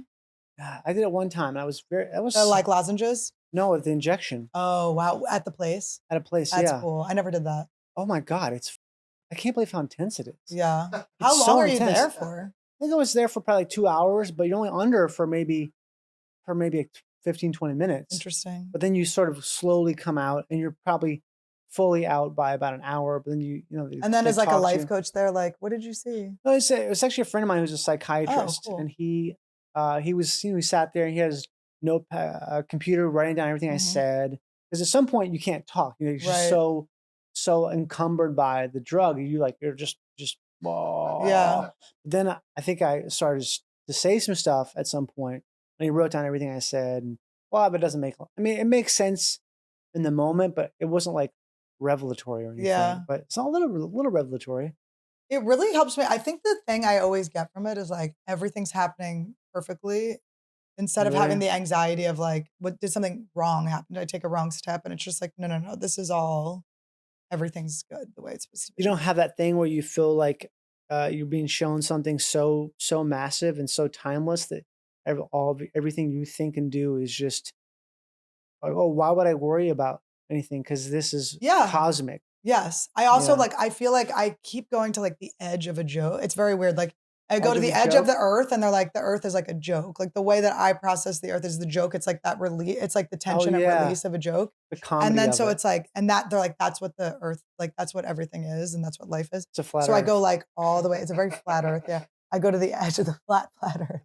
I did it one time. I was that was Like lozenges. no, with the injection Oh wow! At the place. at a place. That's yeah. cool. I never did that. Oh my god, I can't believe how intense it is. Yeah. How It's long so are you intense. there for? I think I was there for probably 2 hours, but you're only under for maybe like 15, 20 minutes. Interesting. But then you sort of slowly come out, and you're probably fully out by about an hour. But then you know. And then they is like a talk to life you. coach there, like, what did you see? No, it was actually a friend of mine who's a psychiatrist, cool. and he was he sat there and he had his computer writing down everything I Mhm. said, because at some point you can't talk. You know, you're just Right. so encumbered by the drug. You're just Yeah. Then I think I started to say some stuff at some point, and he wrote down everything I said. And but it doesn't make. I mean, it makes sense in the moment, but it wasn't like revelatory or anything. Yeah. But it's a little revelatory. It really helps me. I think the thing I always get from it is like everything's happening perfectly instead of having Really? the anxiety of like, what did something wrong happen? Did I take a wrong step? And it's just like, no. This is all, everything's good the way it's supposed to be. You don't have that thing where you feel like you're being shown something so massive and so timeless that everything you think and do is just like, oh, why would I worry about anything? Because this is Yeah. cosmic. Yes. I also Yeah. like, I feel like I keep going to like the edge of a joke. It's very weird. Like I go Edge to of the a edge of joke? the earth and they're like, the earth is like a joke. Like the way that I process the earth is the joke. It's like that release. It's like the tension and yeah. release of a joke. The comedy And then of so it. it's like, and that they're like, that's what the earth, like that's what everything is. And that's what life is. It's a flat So I earth. go like all the way. It's a very flat earth. Yeah. I go to the edge of the flat earth.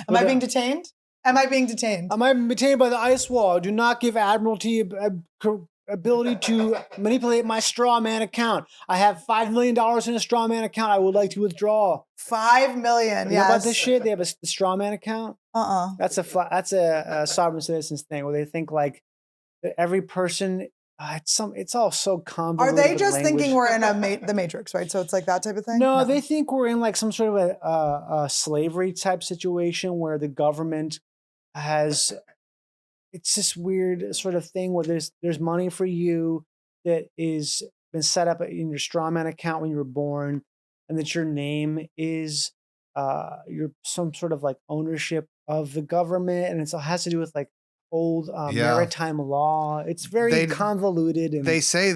Am I being detained? Am I being detained? Am I detained by the ice wall? Do not give Admiralty ability to manipulate my straw man account. I have $5 million in a straw man account. I would like to withdraw. 5 million. You know about Yes. this shit? They have a straw man account. Uh-uh. That's a sovereign citizens thing where they think like that every person. It's all so Are convoluted. they with just thinking language. we're in the Matrix, right? So it's like that type of thing? No, they think we're in like some sort of a slavery type situation where the government has. It's this weird sort of thing where there's money for you that is been set up in your strawman account when you were born, and that your name is your some sort of like ownership of the government, and it has to do with like old maritime law. It's very convoluted. And They say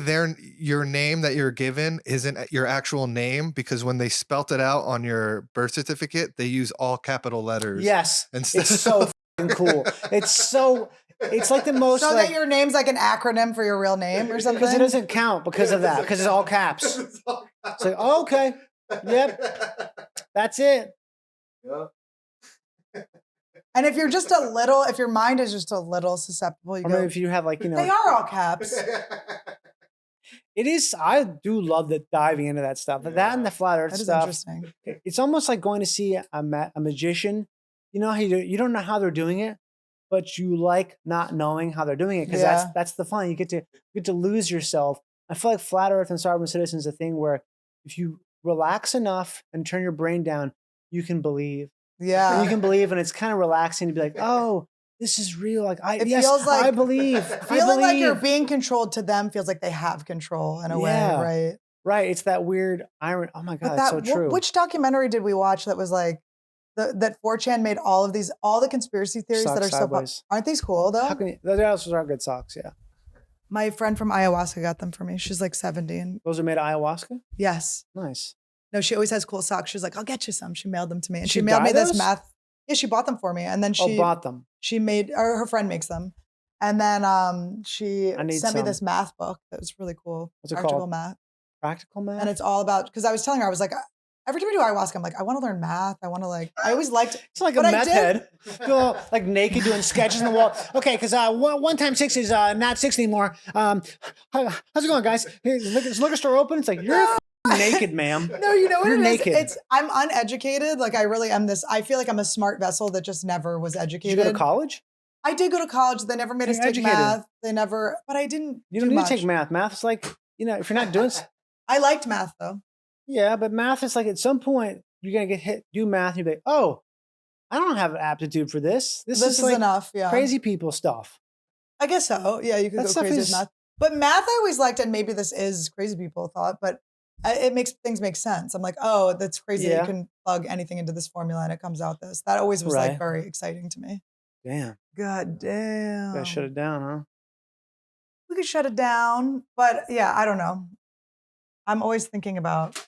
your name that you're given isn't your actual name because when they spelt it out on your birth certificate, they use all capital letters. yes, Instead it's so f***ing cool. It's like the most So like that your name's like an acronym for your real name or something? because it doesn't count because of that because it's all caps. It's like, oh, okay, yep, that's it. And if you're just if your mind is just a little susceptible, you Or go, maybe if you have like they are all caps. it is. I do love diving into that stuff. But that and the flat Earth That is stuff. interesting. It's almost like going to see a magician. You know how you don't know how they're doing it, but you like not knowing how they're doing it because Yeah. that's the fun. You get to lose yourself. I feel like flat Earth and sovereign citizen is a thing where if you relax enough and turn your brain down, you can believe. Yeah. And you can believe, and it's kind of relaxing to be like, oh, this is real. Like It feels like I believe. Feeling like you're being controlled to them feels like they have control in a way, Yeah. right? Right. It's that weird irony. Oh my God, But that's so true. which documentary did we watch that was like that 4chan made all the conspiracy theories that Socks are so sideways. aren't these cool though? How can you, those also are good socks, yeah. My friend from ayahuasca got them for me. She's like 70 and Those are made of ayahuasca? yes. Nice. No, she always has cool socks. She's like, I'll get you some. She mailed them to me. And She she mailed me dyed this those? math. Yeah, she bought them for me. And then she Bought them. she made, or her friend makes them. And then she I need sent me some. this math book that was really cool. What's it Practical called? Math. Practical math? And it's all about, because I was telling her, I was like, every time I do ayahuasca, I'm like, I want to learn math. I always liked, It's like a but I meth did- head. Go like naked doing sketches on the wall. Okay, because 1 times 6 is not 6 anymore. How's it going, guys? Is liquor store open? It's like, you're f***ing naked, ma'am. no, you know what You're it is? naked. I'm uneducated. Like I really am I feel like I'm a smart vessel that just never was Did you educated. go to college? I did go to college. They never made us You're take educated. math. They never, but I didn't. You don't do need much. to take math. Math is like, if you're not doing, I liked math though. yeah, but math is like at some point you're gonna get hit, do math, and you're like, oh, I don't have an aptitude for this. This This is is like enough. Yeah. crazy people stuff. I guess so. Yeah, you could That go stuff crazy is- with math. But math I always liked, and maybe this is crazy people thought, but it makes things make sense. I'm like, oh, that's crazy that Yeah. you can plug anything into this formula and it comes out this. That always was Right. like very exciting to me. Damn, God damn. gotta shut it down, huh? We could shut it down, but yeah, I don't know. I'm always thinking about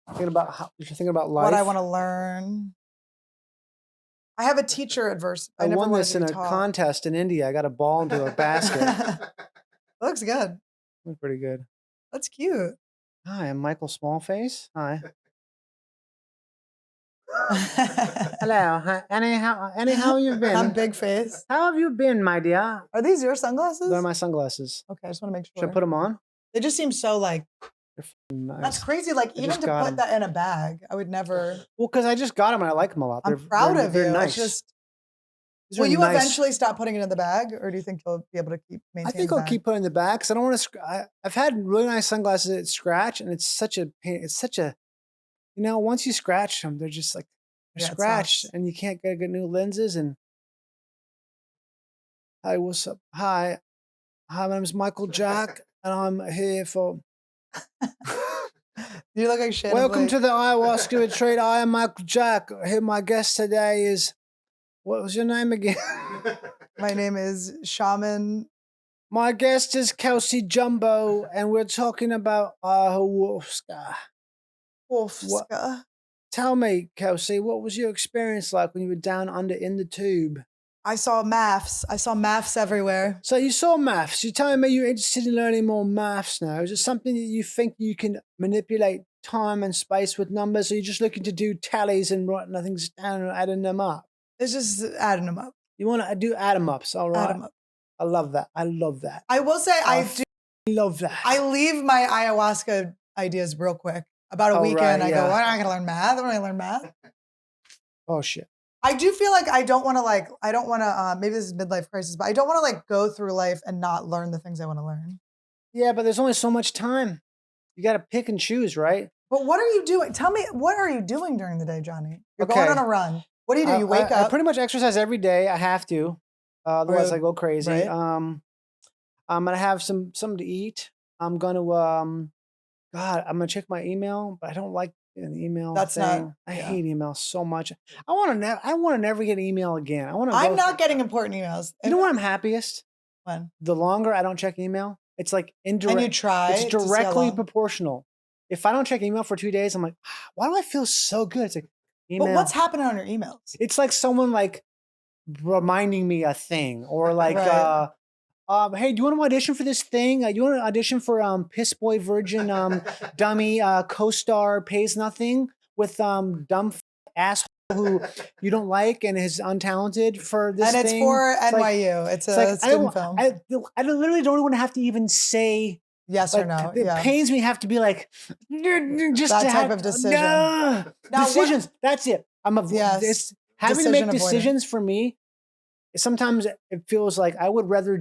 Thinking about you're thinking about life. what I want to learn. I have a teacher adverse. I never won wanted this to in be a taught. contest in India. I got a ball into a basket. Looks good. That's pretty good. That's cute. Hi, I'm Michael Smallface. Hi. Hello. Hi. Annie, how you been? I'm big face. How have you been, my dear? Are these your sunglasses? They're my sunglasses. Okay, I just want to make Should sure. I put them on? They just seem so like Nice. that's crazy. Like I even just to got put 'em. that in a bag, I would never. Well, because I just got them and I like them a lot. I'm proud of you. They're nice. It's just. These Will are you nice. eventually stop putting it in the bag, or do you think you'll be able to keep I maintaining? think I'll keep putting the back because I don't want to. I've had really nice sunglasses that scratch, and it's such a pain. It's such a, once you scratch them, they're just like they're Yeah, it scratched, sucks. and you can't get new lenses. And hi, what's up? Hi, my name's Michael Jack, and I'm here for. You look like Shannon Welcome Blake. to the ayahuasca retreat. I am Michael Jack. Here, my guest today is. What was your name again? My name is Shaman. My guest is Kelsey Jumbo, and we're talking about ayahuasca. Wolfska. Tell me, Kelsey, what was your experience like when you were down under in the tube? I saw maths. I saw maths everywhere. So you saw maths. You're telling me you're interested in learning more maths now. Is it something that you think you can manipulate time and space with numbers, or are you just looking to do tallies and writing things down and adding them up? It's just adding them up. You want to do add them ups, all right? Add them up. I love that. I love that. I will say I do. Love that. I leave my ayahuasca ideas real quick. About a Oh, weekend, right, I go, yeah. "Why am I going to learn math? When I learn math?" Oh shit. I do feel like I don't want to maybe this is midlife crisis, but I don't want to like go through life and not learn the things I want to learn. Yeah, but there's only so much time. You got to pick and choose, right? But what are you doing? Tell me, what are you doing during the day, Johnny? You're going Okay. on a run. What do? You wake I up? pretty much exercise every day. I have to, otherwise Or- I go crazy. right. I'm gonna have something to eat. I'm gonna I'm gonna check my email, but I don't like an email. That's not- thing. I yeah. hate email so much. I want to never get email again. I want to. I'm not getting important emails. You know when I'm happiest? When? The longer I don't check email, it's like indirect. And you try. It's to see how directly long. proportional. If I don't check email for 2 days, I'm like, why do I feel so good? It's like email. But what's happening on your emails? It's like someone like reminding me a thing, or like, Right. hey, do you want to audition for this thing? You want to audition for Piss Boy Virgin dummy co-star pays nothing with dumb asshole who you don't like and is untalented for this And it's thing. for It's like- NYU. It's a It's like I student don't, film. I literally don't want to have to even say. Yes Like, or no? it Yeah. pains me to have to be like just That to type have, of decision. No. Now, what- Decisions. That's it. Yes. It's having to make Decision avoidant. decisions for me. Sometimes it feels like I would rather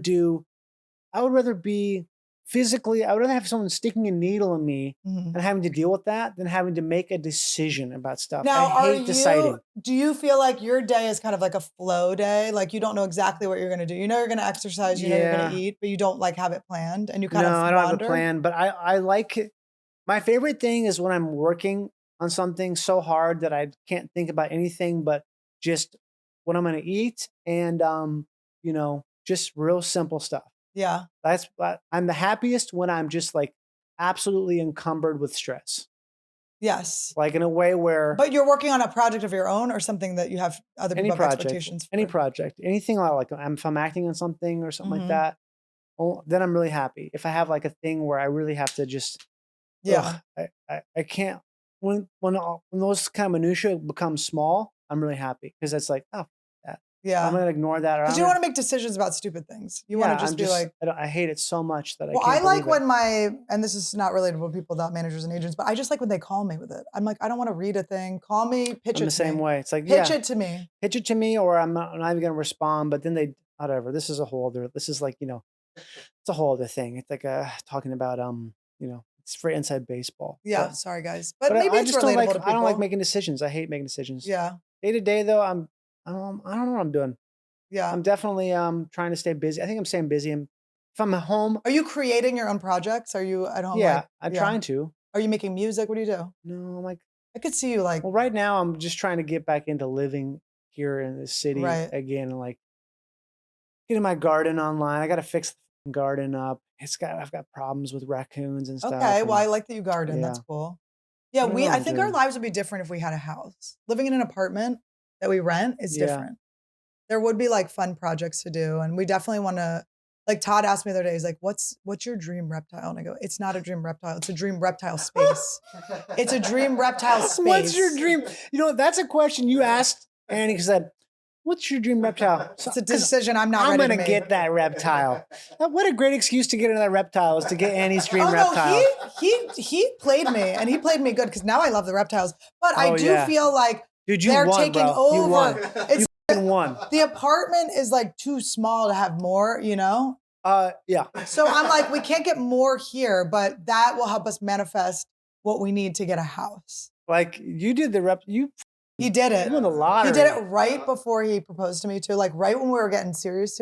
be physically. I would rather have someone sticking a needle in me Mhm. and having to deal with that than having to make a decision about stuff. Now, I hate deciding. do you feel like your day is kind of like a flow day? Like you don't know exactly what you're going to do. You know you're going to exercise, you know you're going to Yeah. eat, but you don't like have it planned and you kind No, of I don't have a wander? plan, but I like it. My favorite thing is when I'm working on something so hard that I can't think about anything but just what I'm going to eat and just real simple stuff. Yeah. I'm the happiest when I'm just like absolutely encumbered with stress, Yes. like in a way where But you're working on a project of your own or something that you have other any people have project, expectations for? any project, anything like if I'm acting on something or something Mhm. like that, then I'm really happy. If I have like a thing where I really have to just Yeah. I can't when those kind of minutia become small, I'm really happy because it's like, oh, that Yeah. I'm gonna ignore that. Because you don't want to make decisions about stupid things. You want to just be like, I hate it so much that well, I can't I like believe when and this is not related to people about managers and agents, but I just like when they call me with it. I'm like, I don't want to read a thing. Call me, pitch I'm it the to same me. way. It's like, Pitch it to me. pitch it to me, or I'm not even gonna respond. But then whatever. This is a whole other. This is like, it's a whole other thing. It's like talking about it's for inside baseball. Yeah, But, sorry guys, but but maybe I it's just relatable don't like. to people. I don't like making decisions. I hate making decisions. Yeah, Day to day though, I don't know what I'm doing. yeah. I'm definitely trying to stay busy. I think I'm staying busy. If I'm at home, Are you creating your own projects? Are you at home? yeah, I'm trying to. Are you making music? What do you do? No, I'm like, I could see you like, well, right now I'm just trying to get back into living here in the city Right. again, and like getting my garden online. I got to fix the garden up. I've got problems with raccoons and stuff. okay, well, I and like that you garden. That's yeah. cool. Yeah, I don't know what I I'm think our doing. lives would be different if we had a house. Living in an apartment that we rent is Yeah. different. There would be like fun projects to do, and we definitely want to. Like Todd asked me the other day, he's like, "What's your dream reptile?" And I go, "It's not a dream reptile. It's a dream reptile space. It's a dream reptile space." What's your dream? That's a question you asked Annie, because what's your dream reptile? It's a decision I'm not I'm ready to gonna make. get that reptile. What a great excuse to get another reptile is to get Annie's dream Oh reptile. no, he played me, and he played me good because now I love the reptiles. But I Oh, do yeah. feel like Dude, you they're won, taking bro. You over. won. It's You won. the apartment is like too small to have more, Yeah. So I'm like, we can't get more here, but that will help us manifest what we need to get a house. Like you did you He did it. won the lottery. He did it right before he proposed to me too, like right when we were getting serious.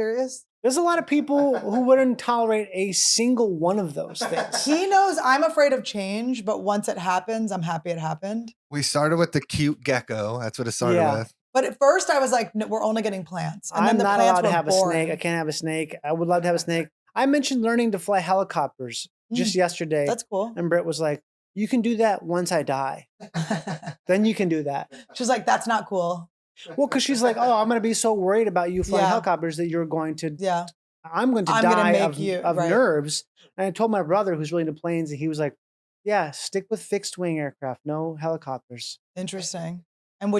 There's a lot of people who wouldn't tolerate a single one of those things. He knows I'm afraid of change, but once it happens, I'm happy it happened. We started with the cute gecko. That's what it started Yeah. with. But at first I was like, no, we're only getting plants. And I'm then the not plants allowed to were have boring. a snake. I can't have a snake. I would love to have a snake. I mentioned learning to fly helicopters just yesterday. That's cool. And Britt was like, you can do that once I die. Then you can do that. She's like, that's not cool. Well, because she's like, oh, I'm going to be so worried about you flying Yeah. helicopters that you're going to, Yeah. I'm going to I'm gonna die make of, you- of right. nerves. And I told my brother who's really into planes, and he was like, yeah, stick with fixed wing aircraft, no helicopters. Interesting. And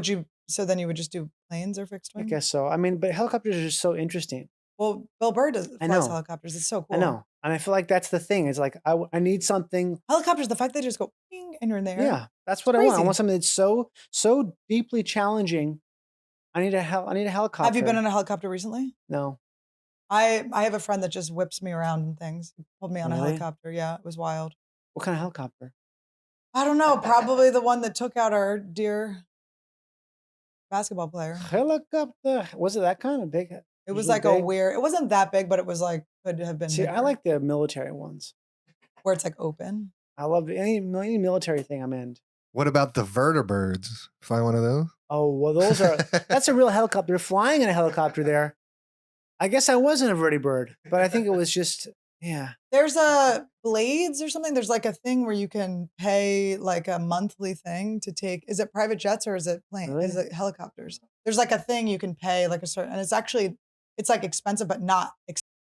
so then you would just do planes or fixed I wing? guess so. I mean, but helicopters are just so interesting. Well, Bill Burr flies I know. helicopters. It's so cool. I know. And I feel like that's the thing. It's like, I need something. Helicopters, the fact they just go ping and you're in the air. Yeah, that's what I want. I crazy. want something that's so deeply challenging. I need a helicopter. Have you been in a helicopter recently? No. I have a friend that just whips me around and things. He pulled me on a Really? helicopter. Yeah, it was wild. What kind of helicopter? I don't know. Probably the one that took out our dear basketball player. Helicopter. Was it that kind of big? It was Usually like a big? weird. It wasn't that big, but it was like could have been. See, I bigger, like the military ones. where it's like open. I love any military thing I'm in. What about the vertibirds? Fly one of those? Oh, well, those are, that's a real helicopter. They're flying in a helicopter there. I guess I wasn't a vertibird, but I think it was just, yeah. There's a Blades or something. There's like a thing where you can pay like a monthly thing to take. Is it private jets or is it plane? Really? Is it helicopters? There's like a thing you can pay like a certain, and it's like expensive, but not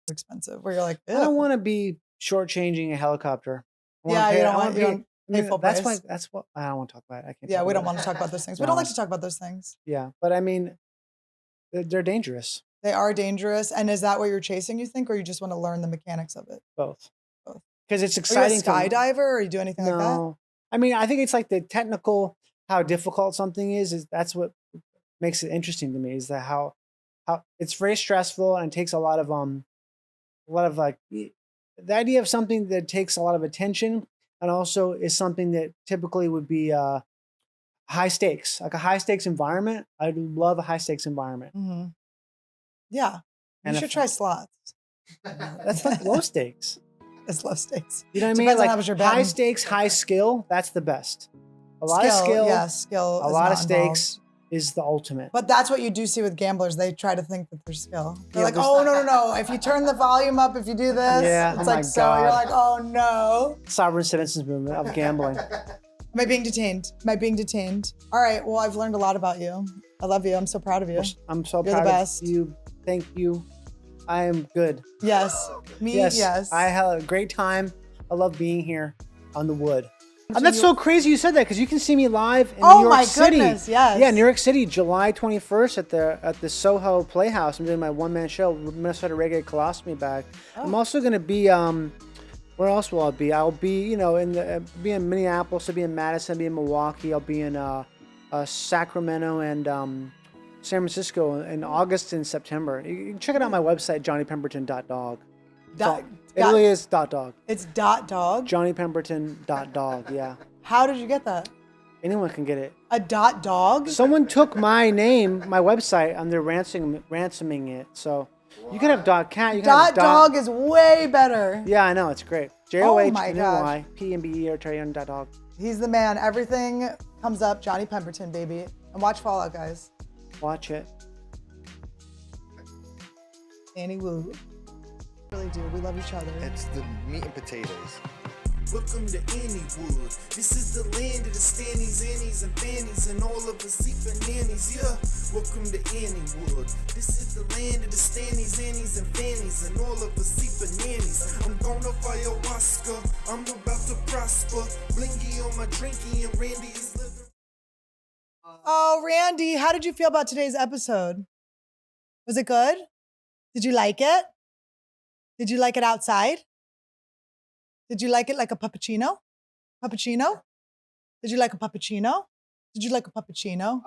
expensive. Where you're like, I don't "Ew." want to be shortchanging a helicopter. I wanna Yeah, pay- you I don't wanna want- you don't pay full that's price. that's what I don't want to talk about. I can't. Yeah, talk we about don't it. want to talk about those things. We don't No. like to talk about those things. Yeah, but I mean, they're dangerous. They are dangerous. And is that what you're chasing, you think, or you just want to learn the mechanics of it? Both. Both. Because it's Are you a exciting. skydiver or you do anything like that? No, I mean, I think it's like the technical, how difficult something is that's what makes it interesting to me. Is that how it's very stressful and it takes a lot of like the idea of something that takes a lot of attention and also is something that typically would be high stakes, like a high stakes environment. I'd love a high stakes environment. Mm-hmm. Yeah. And You should if- try slots. That's like low stakes. It's low stakes. You know what I mean? Depends on Like how much you're high betting. stakes, high skill. That's the best. A lot of skill. Yeah, skill. A is lot not of stakes involved. is the ultimate. But that's what you do see with gamblers. They try to think that there's skill. They're Yeah, like, there's- oh, no. If you turn the volume up, if you do this, Yeah, it's oh like, my so you're God. like, oh, no. Sovereign citizens movement of gambling. Am I being detained? Am I being detained? All right. Well, I've learned a lot about you. I love you. I'm so proud of you. I'm so You're the proud best. of you. Thank you. I am good. Yes. Me, yes. I had a great time. I love being here on the wood. And that's so crazy you said that because you can see me live in Oh New York my City. goodness, yes. Yeah, New York City, July 21st at the Soho Playhouse. I'm doing my one-man show, Minnesota Reggae Colostomy Bag. I'm also going to be where else will I be? I'll be, you know, be in Minneapolis, I'll be in Madison, I'll be in Milwaukee, I'll be in Sacramento and San Francisco in August and September. You can check it out on my website, johnnypemberton.dog. It really is .dog. It's .dog? johnnypemberton.dog, yeah. How did you get that? Anyone can get it. A .dog? Someone took my name, my website, and they're ransoming it. So you can have .cat. You can have .dog is way better. Yeah, I know. It's great. Oh my JOHNY PMBE .dog. He's the man. Everything comes up Johnny Pemberton, baby. And watch Fallout, guys. Watch it. Anniewood. Really do. We love each other. It's the meat and potatoes. Welcome to Anniewood. This is the land of the Stannies, Annies, and Fannies, and all of the sleeping nannies. Yeah, welcome to Anniewood. This is the land of the Stannies, Annies, and Fannies, and all of the sleeping nannies. I'm gonna ayahuasca. I'm about to prosper. Blingy on my drinky, and Randy is living. Oh, Randy, how did you feel about today's episode? Was it good? Did you like it? Did you like it outside? Did you like it like a puppuccino? Puppuccino? Did you like a puppuccino? Did you like a puppuccino?